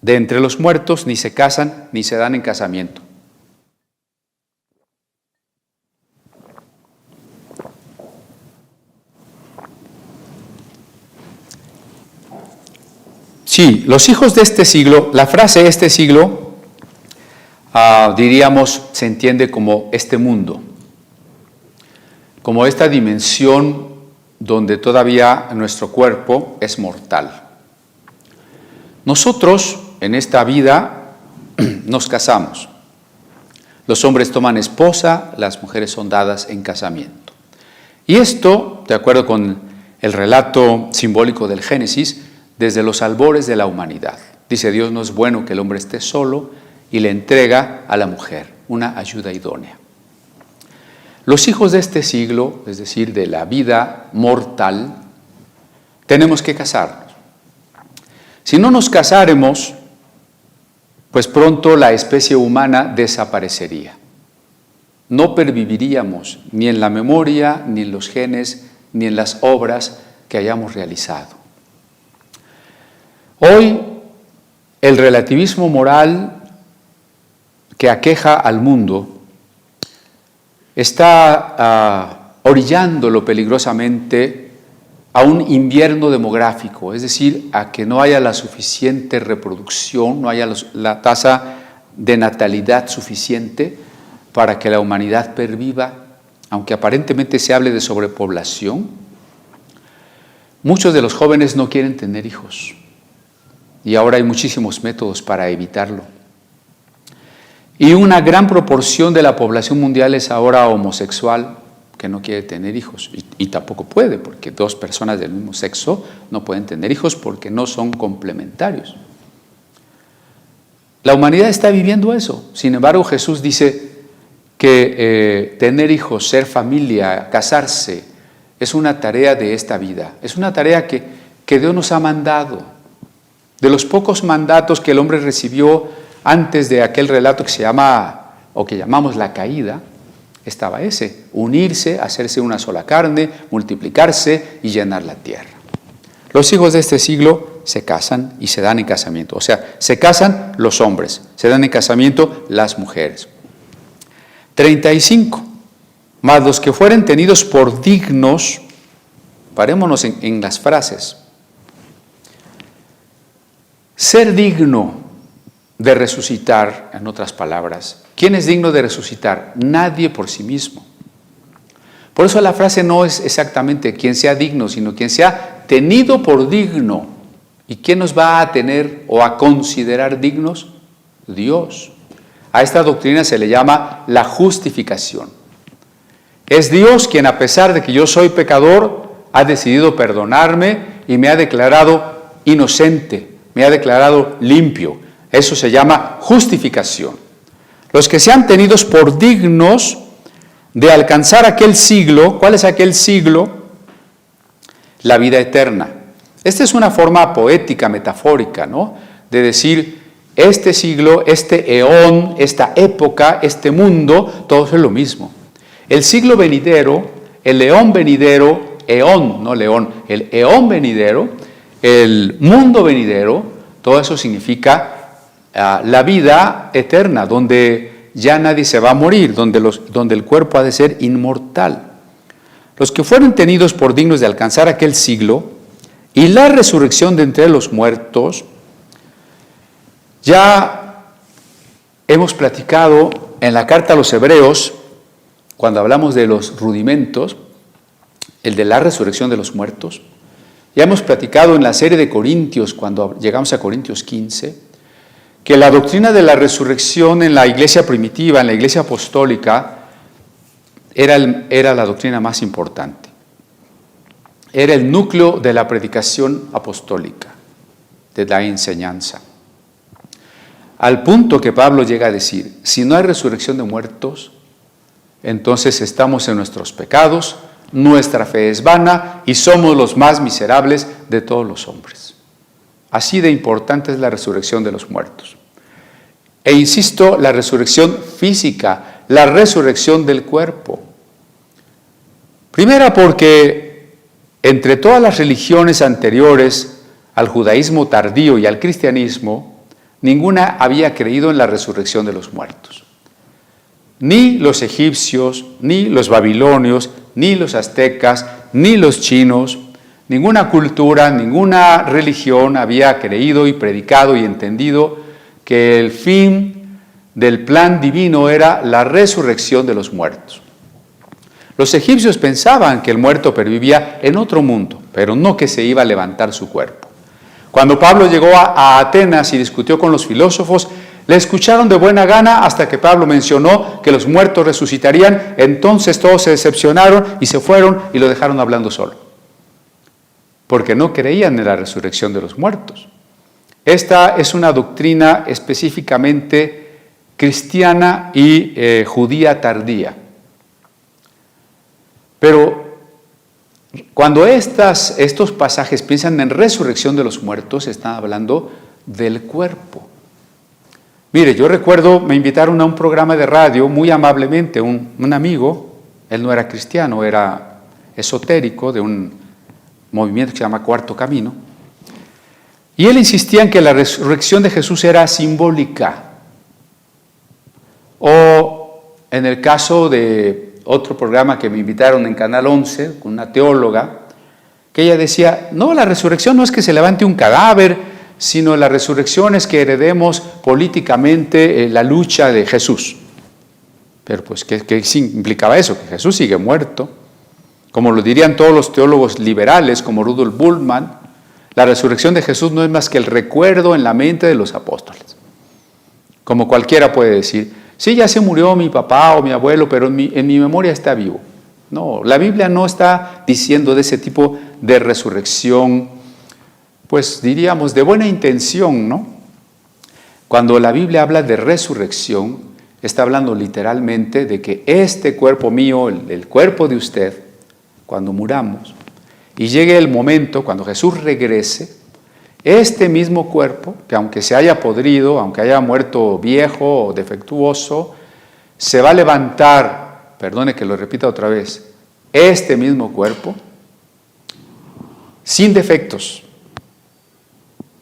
de entre los muertos, ni se casan ni se dan en casamiento. Sí, los hijos de este siglo, la frase este siglo, diríamos, se entiende como este mundo, como esta dimensión donde todavía nuestro cuerpo es mortal. Nosotros, en esta vida, nos casamos. Los hombres toman esposa, las mujeres son dadas en casamiento. Y esto de acuerdo con el relato simbólico del Génesis, desde los albores de la humanidad. Dice, Dios no es bueno que el hombre esté solo y le entrega a la mujer una ayuda idónea. Los hijos de este siglo, es decir, de la vida mortal, tenemos que casarnos. Si no nos casáramos, pues pronto la especie humana desaparecería. No perviviríamos ni en la memoria, ni en los genes, ni en las obras que hayamos realizado. Hoy, el relativismo moral que aqueja al mundo está orillándolo peligrosamente a un invierno demográfico, es decir, a que no haya la suficiente reproducción, no haya la tasa de natalidad suficiente para que la humanidad perviva, aunque aparentemente se hable de sobrepoblación. Muchos de los jóvenes no quieren tener hijos y ahora hay muchísimos métodos para evitarlo. Y una gran proporción de la población mundial es ahora homosexual, que no quiere tener hijos y tampoco puede, porque dos personas del mismo sexo no pueden tener hijos porque no son complementarios. La humanidad está viviendo eso. Sin embargo, Jesús dice que tener hijos, ser familia, casarse, es una tarea de esta vida. Es una tarea que Dios nos ha mandado. De los pocos mandatos que el hombre recibió antes de aquel relato que se llama, o que llamamos la caída, estaba ese: unirse, hacerse una sola carne, multiplicarse y llenar la tierra. Los hijos de este siglo se casan y se dan en casamiento. O sea, se casan los hombres, se dan en casamiento las mujeres. 35. Mas los que fueren tenidos por dignos, parémonos en las frases. Ser digno de resucitar, en otras palabras, ¿quién es digno de resucitar? Nadie por sí mismo. Por eso la frase no es exactamente quien sea digno, sino quien sea tenido por digno. ¿Y quién nos va a tener o a considerar dignos? Dios. A esta doctrina se le llama la justificación. Es Dios quien, a pesar de que yo soy pecador, ha decidido perdonarme y me ha declarado inocente, me ha declarado limpio. Eso se llama justificación. Los que sean tenidos por dignos de alcanzar aquel siglo. ¿Cuál es aquel siglo? La vida eterna. Esta es una forma poética, metafórica, ¿no? De decir, este siglo, este eón, esta época, este mundo, todo es lo mismo. El siglo venidero, el eón venidero, eón, no león, el eón venidero, el mundo venidero, todo eso significa la vida eterna, donde ya nadie se va a morir, donde el cuerpo ha de ser inmortal. Los que fueron tenidos por dignos de alcanzar aquel siglo y la resurrección de entre los muertos, ya hemos platicado en la carta a los Hebreos, cuando hablamos de los rudimentos, el de la resurrección de los muertos. Ya hemos platicado en la serie de Corintios, cuando llegamos a Corintios 15, que la doctrina de la resurrección en la iglesia primitiva, en la iglesia apostólica, era la doctrina más importante. Era el núcleo de la predicación apostólica, de la enseñanza. Al punto que Pablo llega a decir, si no hay resurrección de muertos, entonces estamos en nuestros pecados, nuestra fe es vana y somos los más miserables de todos los hombres. Así de importante es la resurrección de los muertos. E insisto, la resurrección física, la resurrección del cuerpo. Primera, porque entre todas las religiones anteriores al judaísmo tardío y al cristianismo, ninguna había creído en la resurrección de los muertos. Ni los egipcios, ni los babilonios, ni los aztecas, ni los chinos, ninguna cultura, ninguna religión había creído y predicado y entendido que el fin del plan divino era la resurrección de los muertos. Los egipcios pensaban que el muerto pervivía en otro mundo, pero no que se iba a levantar su cuerpo. Cuando Pablo llegó a Atenas y discutió con los filósofos, Le escucharon de buena gana hasta que Pablo mencionó que los muertos resucitarían. Entonces todos se decepcionaron y se fueron y lo dejaron hablando solo, porque no creían en la resurrección de los muertos. Esta es una doctrina específicamente cristiana y judía tardía. Pero cuando estos pasajes piensan en resurrección de los muertos, están hablando del cuerpo. Mire, yo recuerdo, me invitaron a un programa de radio muy amablemente, un amigo, él no era cristiano, era esotérico, de un movimiento que se llama Cuarto Camino, y él insistía en que la resurrección de Jesús era simbólica. O en el caso de otro programa que me invitaron en Canal 11, con una teóloga, que ella decía, no, la resurrección no es que se levante un cadáver, sino la resurrección es que heredemos políticamente la lucha de Jesús. Pero pues, ¿qué implicaba eso? Que Jesús sigue muerto. Como lo dirían todos los teólogos liberales, como Rudolf Bultmann, la resurrección de Jesús no es más que el recuerdo en la mente de los apóstoles. Como cualquiera puede decir, sí, ya se murió mi papá o mi abuelo, pero en mi memoria está vivo. No, la Biblia no está diciendo de ese tipo de resurrección, pues diríamos de buena intención, ¿no? Cuando la Biblia habla de resurrección, está hablando literalmente de que este cuerpo mío, el cuerpo de usted, cuando muramos, y llegue el momento, cuando Jesús regrese, este mismo cuerpo, que aunque se haya podrido, aunque haya muerto viejo o defectuoso, se va a levantar, perdone que lo repita otra vez, este mismo cuerpo, sin defectos,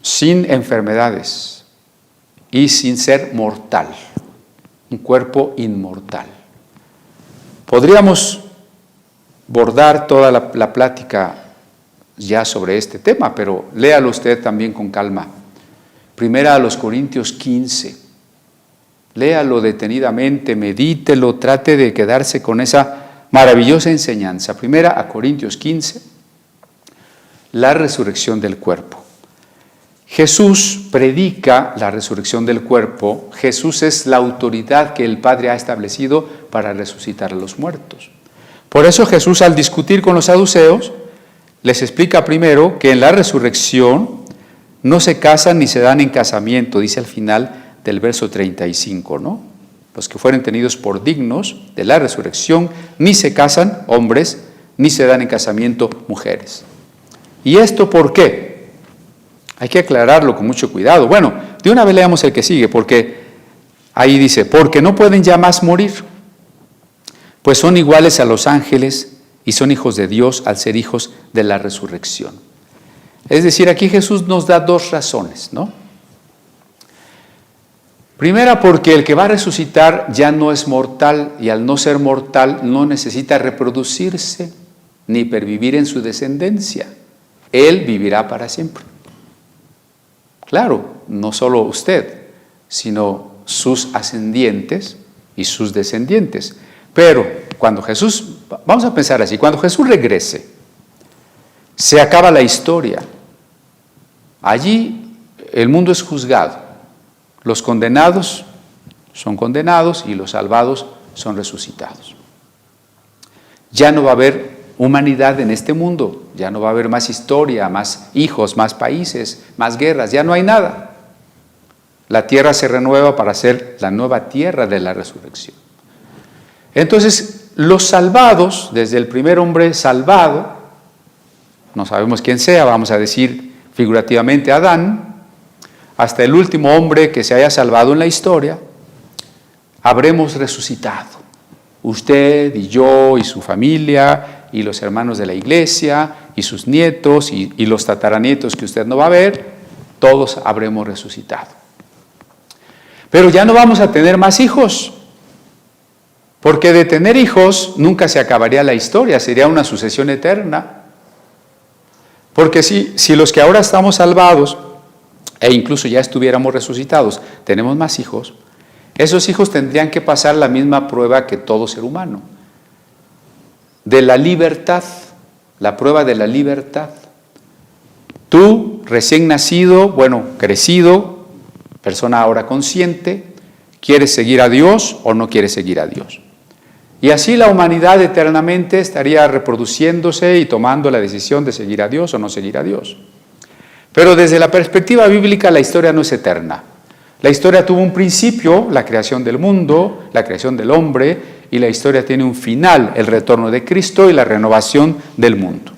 sin enfermedades y sin ser mortal, un cuerpo inmortal. Podríamos bordar toda la plática ya sobre este tema, pero léalo usted también con calma. Primera a los Corintios 15. Léalo detenidamente, medítelo, trate de quedarse con esa maravillosa enseñanza. Primera a Corintios 15, la resurrección del cuerpo. Jesús predica la resurrección del cuerpo. Jesús es la autoridad que el Padre ha establecido para resucitar a los muertos. Por eso Jesús, al discutir con los saduceos, les explica primero que en la resurrección no se casan ni se dan en casamiento, dice al final del verso 35, ¿no? Los que fueren tenidos por dignos de la resurrección, ni se casan hombres, ni se dan en casamiento mujeres. ¿Y esto por qué? Hay que aclararlo con mucho cuidado. Bueno, de una vez leamos el que sigue, porque ahí dice, porque no pueden ya más morir, pues son iguales a los ángeles, y son hijos de Dios al ser hijos de la resurrección. Es decir, aquí Jesús nos da dos razones, ¿no? Primera, porque el que va a resucitar ya no es mortal, y al no ser mortal no necesita reproducirse ni pervivir en su descendencia. Él vivirá para siempre. Claro, no solo usted, sino sus ascendientes y sus descendientes. Pero cuando Jesús, vamos a pensar así, cuando Jesús regrese, se acaba la historia. Allí el mundo es juzgado. Los condenados son condenados y los salvados son resucitados. Ya no va a haber humanidad en este mundo, ya no va a haber más historia, más hijos, más países, más guerras, ya no hay nada. La tierra se renueva para ser la nueva tierra de la resurrección. Entonces, los salvados, desde el primer hombre salvado, no sabemos quién sea, vamos a decir figurativamente Adán, hasta el último hombre que se haya salvado en la historia, habremos resucitado. Usted y yo y su familia y los hermanos de la iglesia y sus nietos y los tataranietos que usted no va a ver, todos habremos resucitado. Pero ya no vamos a tener más hijos. Porque de tener hijos nunca se acabaría la historia, sería una sucesión eterna. Porque si los que ahora estamos salvados, e incluso ya estuviéramos resucitados, tenemos más hijos, esos hijos tendrían que pasar la misma prueba que todo ser humano. De la libertad, la prueba de la libertad. Tú, recién nacido, bueno, crecido, persona ahora consciente, ¿quiere seguir a Dios o no quiere seguir a Dios? Y así la humanidad eternamente estaría reproduciéndose y tomando la decisión de seguir a Dios o no seguir a Dios. Pero desde la perspectiva bíblica la historia no es eterna. La historia tuvo un principio, la creación del mundo, la creación del hombre, y la historia tiene un final, el retorno de Cristo y la renovación del mundo.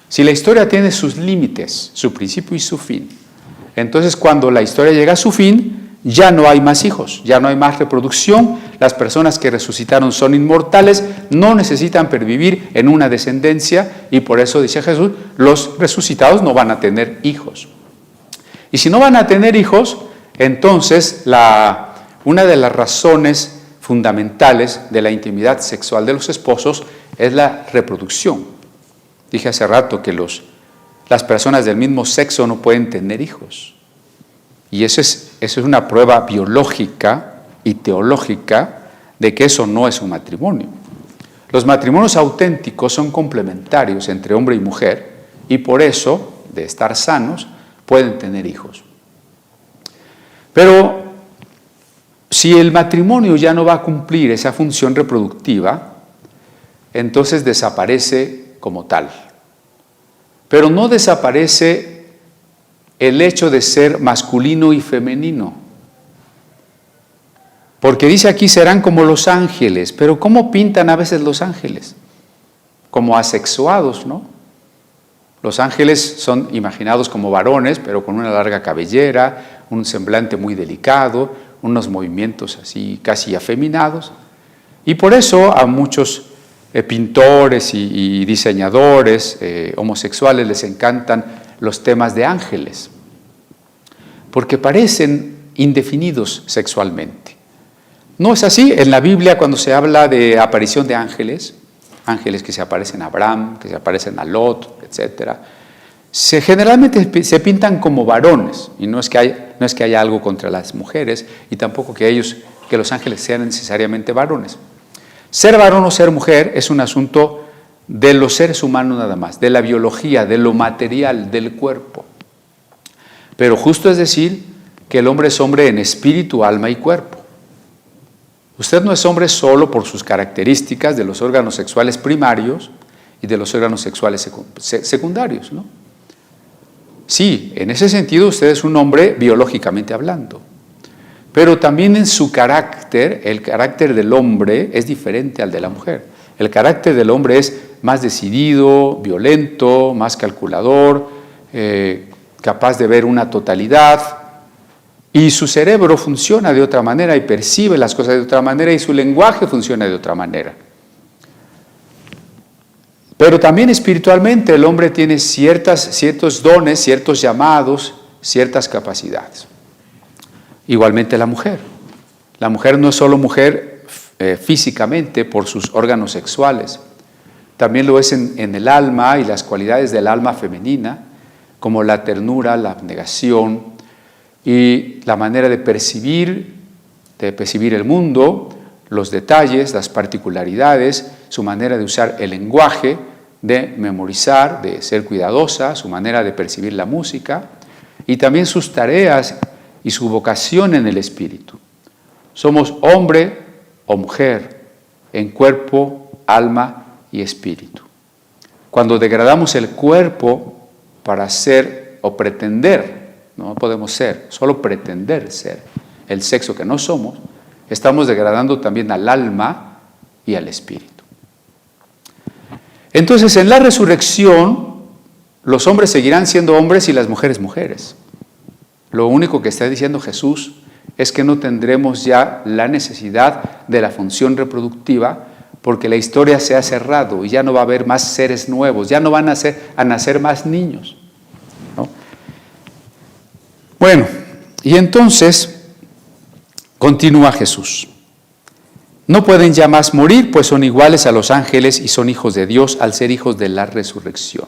Si la historia tiene sus límites, su principio y su fin, entonces cuando la historia llega a su fin, ya no hay más hijos, ya no hay más reproducción, las personas que resucitaron son inmortales, no necesitan pervivir en una descendencia y por eso, dice Jesús, los resucitados no van a tener hijos. Y si no van a tener hijos, entonces una de las razones fundamentales de la intimidad sexual de los esposos es la reproducción. Dije hace rato que las personas del mismo sexo no pueden tener hijos. Y eso es una prueba biológica y teológica de que eso no es un matrimonio. Los matrimonios auténticos son complementarios entre hombre y mujer y por eso, de estar sanos, pueden tener hijos. Pero si el matrimonio ya no va a cumplir esa función reproductiva, entonces desaparece como tal. Pero no desaparece el hecho de ser masculino y femenino. Porque dice aquí serán como los ángeles, pero ¿cómo pintan a veces los ángeles? Como asexuados, ¿no? Los ángeles son imaginados como varones, pero con una larga cabellera, un semblante muy delicado, unos movimientos así casi afeminados. Y por eso a muchos pintores y diseñadores homosexuales les encantan los temas de ángeles, porque parecen indefinidos sexualmente. No es así. En la Biblia, cuando se habla de aparición de ángeles, ángeles que se aparecen a Abraham, que se aparecen a Lot, etc., generalmente se pintan como varones, y no es que haya algo contra las mujeres, y tampoco que los ángeles sean necesariamente varones. Ser varón o ser mujer es un asunto de los seres humanos nada más, de la biología, de lo material, del cuerpo. Pero justo es decir que el hombre es hombre en espíritu, alma y cuerpo. Usted no es hombre solo por sus características de los órganos sexuales primarios y de los órganos sexuales secundarios, ¿no? Sí, en ese sentido usted es un hombre biológicamente hablando. Pero también en su carácter, el carácter del hombre es diferente al de la mujer. El carácter del hombre es más decidido, violento, más calculador, capaz de ver una totalidad, y su cerebro funciona de otra manera y percibe las cosas de otra manera y su lenguaje funciona de otra manera. Pero también espiritualmente el hombre tiene ciertos dones, ciertos llamados, ciertas capacidades. Igualmente la mujer. La mujer no es solo mujer físicamente por sus órganos sexuales, también lo es en el alma y las cualidades del alma femenina, como la ternura, la abnegación y la manera de percibir el mundo, los detalles, las particularidades, su manera de usar el lenguaje, de memorizar, de ser cuidadosa, su manera de percibir la música y también sus tareas y su vocación en el espíritu. Somos hombre o mujer en cuerpo, alma y espíritu. Cuando degradamos el cuerpo para ser o pretender, no podemos ser, solo pretender ser el sexo que no somos, estamos degradando también al alma y al espíritu. Entonces, en la resurrección, los hombres seguirán siendo hombres y las mujeres mujeres. Lo único que está diciendo Jesús es que no tendremos ya la necesidad de la función reproductiva porque la historia se ha cerrado y ya no va a haber más seres nuevos, ya no van a nacer más niños, ¿no? Bueno, y entonces continúa Jesús. No pueden ya más morir, pues son iguales a los ángeles y son hijos de Dios al ser hijos de la resurrección.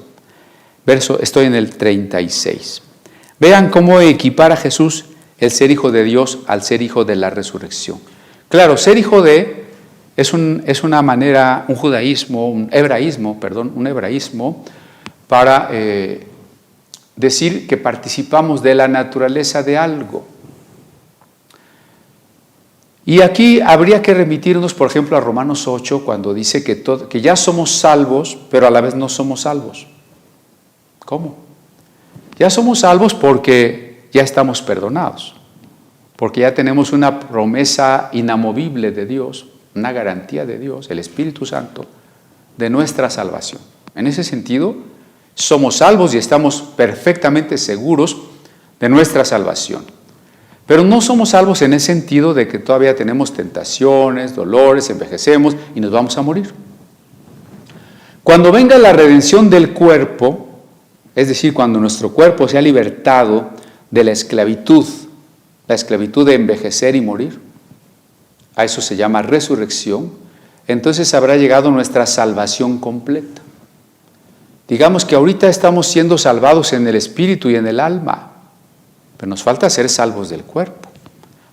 Estoy en el 36. Vean cómo equipara Jesús el ser hijo de Dios al ser hijo de la resurrección. Claro, ser hijo de es una manera, un hebraísmo para decir que participamos de la naturaleza de algo. Y aquí habría que remitirnos, por ejemplo, a Romanos 8, cuando dice que ya somos salvos, pero a la vez no somos salvos. ¿Cómo? Ya somos salvos porque ya estamos perdonados, porque ya tenemos una promesa inamovible de Dios, una garantía de Dios, el Espíritu Santo, de nuestra salvación. En ese sentido, somos salvos y estamos perfectamente seguros de nuestra salvación. Pero no somos salvos en el sentido de que todavía tenemos tentaciones, dolores, envejecemos y nos vamos a morir. Cuando venga la redención del cuerpo, es decir, cuando nuestro cuerpo sea libertado de la esclavitud de envejecer y morir, a eso se llama resurrección, entonces habrá llegado nuestra salvación completa. Digamos que ahorita estamos siendo salvados en el espíritu y en el alma, pero nos falta ser salvos del cuerpo.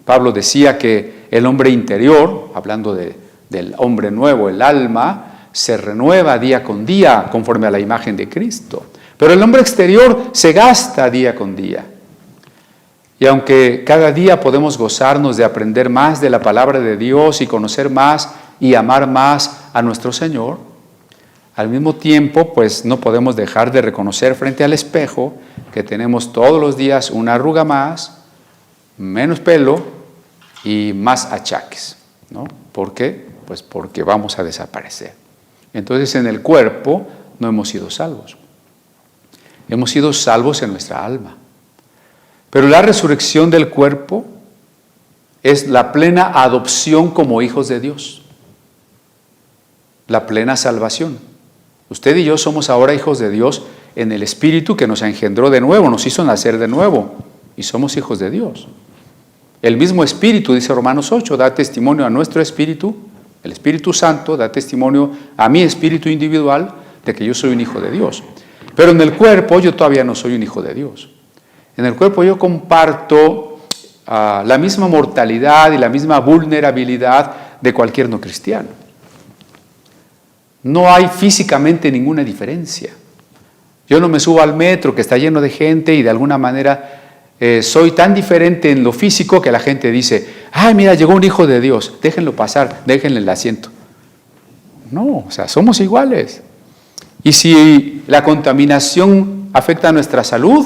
Pablo decía que el hombre interior, hablando del hombre nuevo, el alma, se renueva día con día conforme a la imagen de Cristo. Pero el hombre exterior se gasta día con día. Y aunque cada día podemos gozarnos de aprender más de la palabra de Dios y conocer más y amar más a nuestro Señor, al mismo tiempo, pues no podemos dejar de reconocer frente al espejo que tenemos todos los días una arruga más, menos pelo y más achaques, ¿no? ¿Por qué? Pues porque vamos a desaparecer. Entonces en el cuerpo no hemos sido salvos. Hemos sido salvos en nuestra alma. Pero la resurrección del cuerpo es la plena adopción como hijos de Dios. La plena salvación. Usted y yo somos ahora hijos de Dios en el Espíritu que nos engendró de nuevo, nos hizo nacer de nuevo y somos hijos de Dios. El mismo Espíritu, dice Romanos 8, da testimonio a nuestro Espíritu, el Espíritu Santo da testimonio a mi espíritu individual de que yo soy un hijo de Dios. Pero en el cuerpo yo todavía no soy un hijo de Dios. En el cuerpo yo comparto la misma mortalidad y la misma vulnerabilidad de cualquier no cristiano. No hay físicamente ninguna diferencia. Yo no me subo al metro que está lleno de gente y de alguna manera soy tan diferente en lo físico que la gente dice, ay, mira, llegó un hijo de Dios, déjenlo pasar, déjenle el asiento. No, o sea, somos iguales. Y si la contaminación afecta a nuestra salud,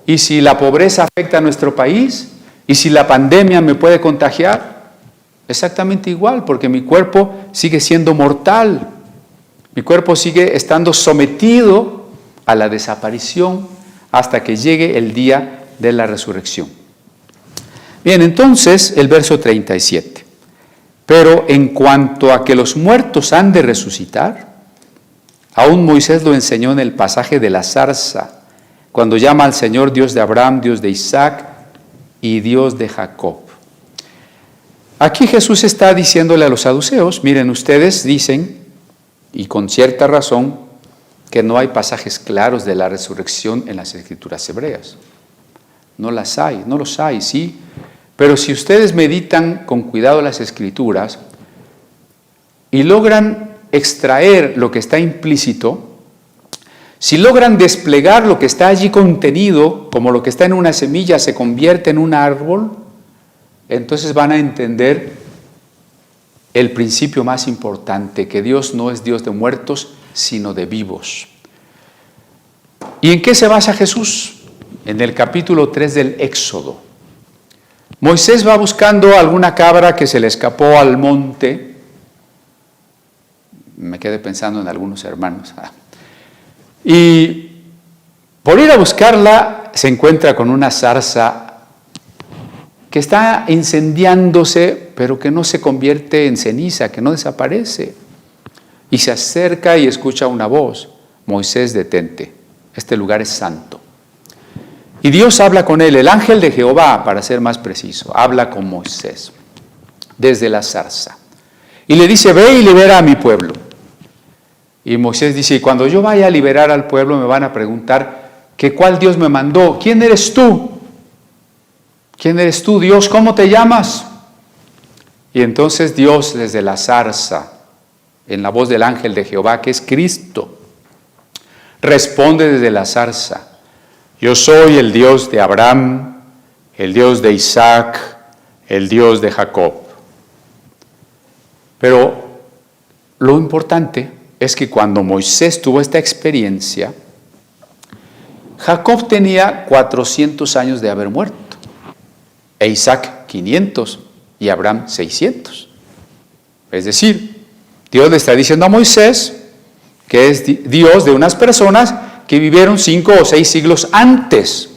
y si la pobreza afecta a nuestro país, y si la pandemia me puede contagiar, exactamente igual, porque mi cuerpo sigue siendo mortal. Mi cuerpo sigue estando sometido a la desaparición hasta que llegue el día de la resurrección. Bien, entonces el verso 37. Pero en cuanto a que los muertos han de resucitar, aún Moisés lo enseñó en el pasaje de la zarza, cuando llama al Señor Dios de Abraham, Dios de Isaac y Dios de Jacob. Aquí Jesús está diciéndole a los saduceos, miren, ustedes dicen, y con cierta razón, que no hay pasajes claros de la resurrección en las Escrituras hebreas. No los hay, sí. Pero si ustedes meditan con cuidado las Escrituras y logran extraer lo que está implícito, si logran desplegar lo que está allí contenido, como lo que está en una semilla se convierte en un árbol, entonces van a entender el principio más importante, que Dios no es Dios de muertos, sino de vivos. ¿Y en qué se basa Jesús? En el capítulo 3 del Éxodo. Moisés va buscando alguna cabra que se le escapó al monte. Me quedé pensando en algunos hermanos. Y por ir a buscarla, se encuentra con una zarza que está incendiándose, pero que no se convierte en ceniza, que no desaparece. Y se acerca y escucha una voz: Moisés, detente, este lugar es santo. Y Dios habla con él, el ángel de Jehová, para ser más preciso, habla con Moisés desde la zarza. Y le dice, ve y libera a mi pueblo. Y Moisés dice, y cuando yo vaya a liberar al pueblo me van a preguntar que cuál Dios me mandó. ¿Quién eres tú? ¿Quién eres tú, Dios? ¿Cómo te llamas? Y entonces Dios desde la zarza, en la voz del ángel de Jehová, que es Cristo, responde desde la zarza, yo soy el Dios de Abraham, el Dios de Isaac, el Dios de Jacob. Pero lo importante es que cuando Moisés tuvo esta experiencia, Jacob tenía 400 años de haber muerto, e Isaac 500 y Abraham 600. Es decir, Dios le está diciendo a Moisés que es Dios de unas personas que vivieron 5 o 6 siglos antes.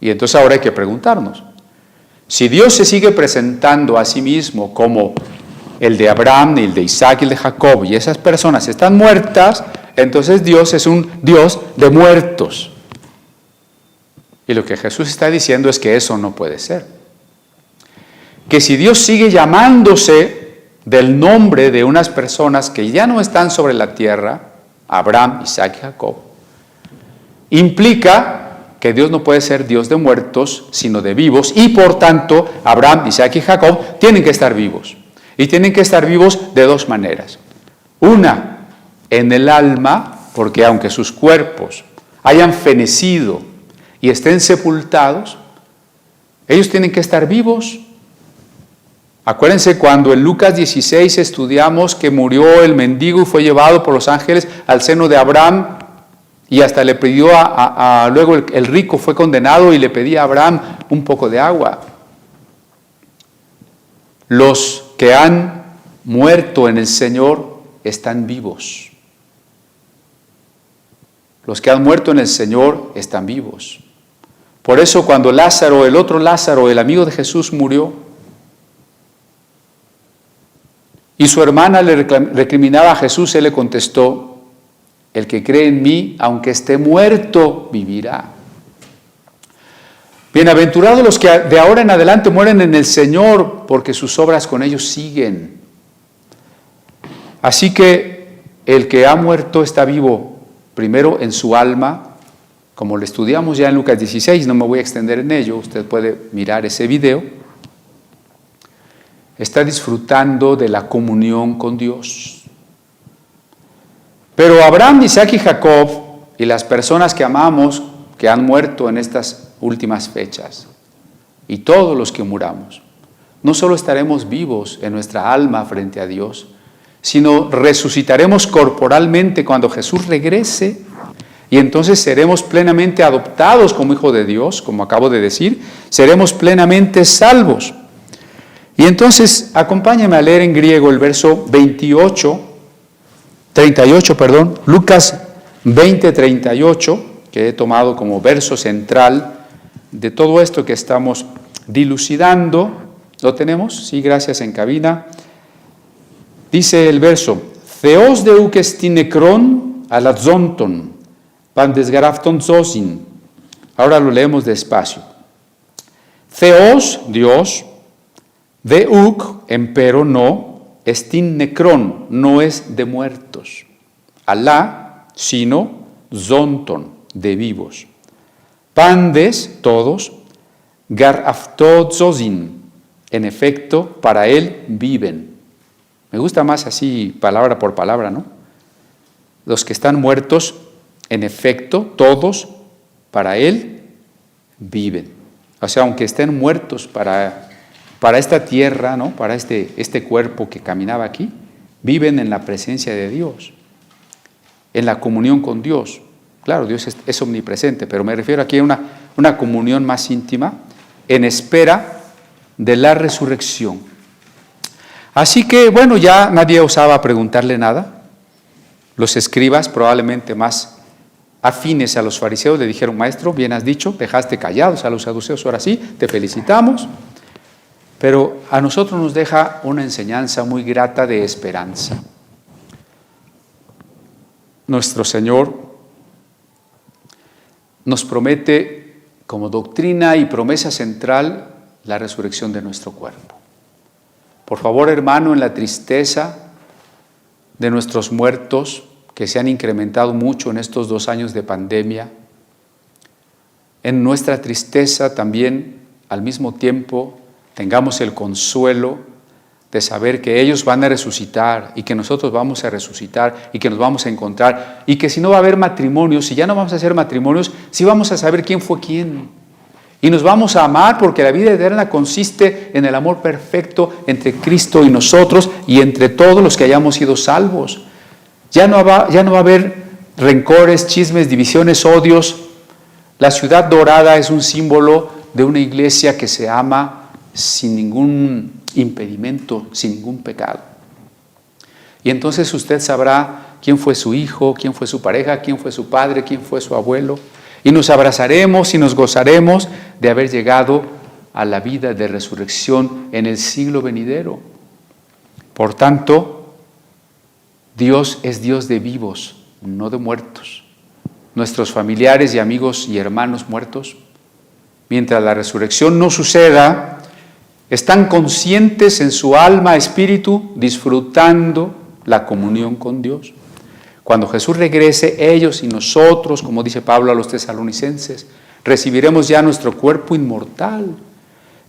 Y entonces ahora hay que preguntarnos, si Dios se sigue presentando a sí mismo como el de Abraham, el de Isaac y el de Jacob, y esas personas están muertas, entonces Dios es un Dios de muertos. Y lo que Jesús está diciendo es que eso no puede ser. Que si Dios sigue llamándose del nombre de unas personas que ya no están sobre la tierra, Abraham, Isaac y Jacob, implica que Dios no puede ser Dios de muertos, sino de vivos, y por tanto, Abraham, Isaac y Jacob tienen que estar vivos. Y tienen que estar vivos de 2 maneras. Una, en el alma, porque aunque sus cuerpos hayan fenecido y estén sepultados, ellos tienen que estar vivos. Acuérdense cuando en Lucas 16 estudiamos que murió el mendigo y fue llevado por los ángeles al seno de Abraham, y hasta le pidió luego el rico fue condenado y le pedía a Abraham un poco de agua. Los que han muerto en el Señor están vivos. Los que han muerto en el Señor están vivos. Por eso cuando Lázaro, el otro Lázaro, el amigo de Jesús, murió, y su hermana le recriminaba a Jesús, él le contestó: el que cree en mí, aunque esté muerto, vivirá. Bienaventurados los que de ahora en adelante mueren en el Señor, porque sus obras con ellos siguen. Así que el que ha muerto está vivo, primero en su alma, como lo estudiamos ya en Lucas 16, no me voy a extender en ello, usted puede mirar ese video. Está disfrutando de la comunión con Dios. Pero Abraham, Isaac y Jacob, y las personas que amamos, que han muerto en estas últimas fechas, y todos los que muramos, no solo estaremos vivos en nuestra alma frente a Dios, sino resucitaremos corporalmente cuando Jesús regrese, y entonces seremos plenamente adoptados como hijos de Dios, como acabo de decir, seremos plenamente salvos. Y entonces, acompáñame a leer en griego el verso 38, Lucas 20:38, que he tomado como verso central de todo esto que estamos dilucidando. ¿Lo tenemos? Sí, gracias, en cabina. Dice el verso: Theos deuk estinekron aladzonton, pandesgrafton zosin. Ahora lo leemos despacio. Theos, Dios, deuk, empero no, estin necrón, no es de muertos. Alá, sino zonton, de vivos. Pandes, todos, gar aftozozin, en efecto, para él viven. Me gusta más así, palabra por palabra, ¿no? Los que están muertos, en efecto, todos, para él viven. O sea, aunque estén muertos para esta tierra, ¿no? Para este cuerpo que caminaba aquí, viven en la presencia de Dios, en la comunión con Dios. Claro, Dios es omnipresente, pero me refiero aquí a una comunión más íntima, en espera de la resurrección. Así que, bueno, ya nadie osaba preguntarle nada. Los escribas, probablemente más afines a los fariseos, le dijeron: maestro, bien has dicho, dejaste callados a los saduceos, ahora sí, te felicitamos. Pero a nosotros nos deja una enseñanza muy grata de esperanza. Nuestro Señor nos promete como doctrina y promesa central la resurrección de nuestro cuerpo. Por favor, hermano, en la tristeza de nuestros muertos, que se han incrementado mucho en estos 2 años de pandemia, en nuestra tristeza también, al mismo tiempo, tengamos el consuelo de saber que ellos van a resucitar y que nosotros vamos a resucitar y que nos vamos a encontrar, y que si no va a haber matrimonios, si ya no vamos a hacer matrimonios, sí vamos a saber quién fue quién, Y nos vamos a amar porque la vida eterna consiste en el amor perfecto entre Cristo y nosotros y entre todos los que hayamos sido salvos. Ya no va a haber rencores, chismes, divisiones, odios. La ciudad dorada es un símbolo de una iglesia que se ama sin ningún impedimento, sin ningún pecado. Y entonces usted sabrá quién fue su hijo, quién fue su pareja, quién fue su padre, quién fue su abuelo. Y nos abrazaremos y nos gozaremos de haber llegado a la vida de resurrección en el siglo venidero. Por tanto, Dios es Dios de vivos, no de muertos. Nuestros familiares y amigos y hermanos muertos, mientras la resurrección no suceda, están conscientes en su alma, espíritu, disfrutando la comunión con Dios. Cuando Jesús regrese, ellos y nosotros, como dice Pablo a los tesalonicenses, recibiremos ya nuestro cuerpo inmortal.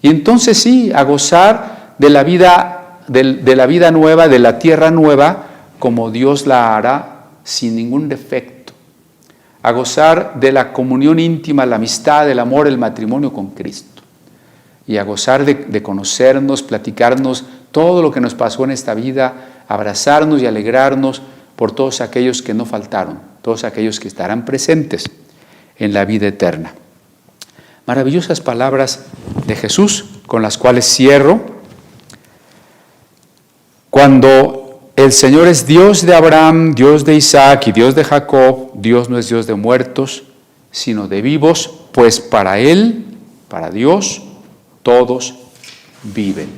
Y entonces sí, a gozar de la vida nueva, de la tierra nueva, como Dios la hará sin ningún defecto. A gozar de la comunión íntima, la amistad, el amor, el matrimonio con Cristo. Y a gozar de conocernos, platicarnos todo lo que nos pasó en esta vida, abrazarnos y alegrarnos por todos aquellos que no faltaron, todos aquellos que estarán presentes en la vida eterna. Maravillosas palabras de Jesús con las cuales cierro. Cuando el Señor es Dios de Abraham, Dios de Isaac y Dios de Jacob, Dios no es Dios de muertos, sino de vivos, pues para Él, para Dios, todos viven.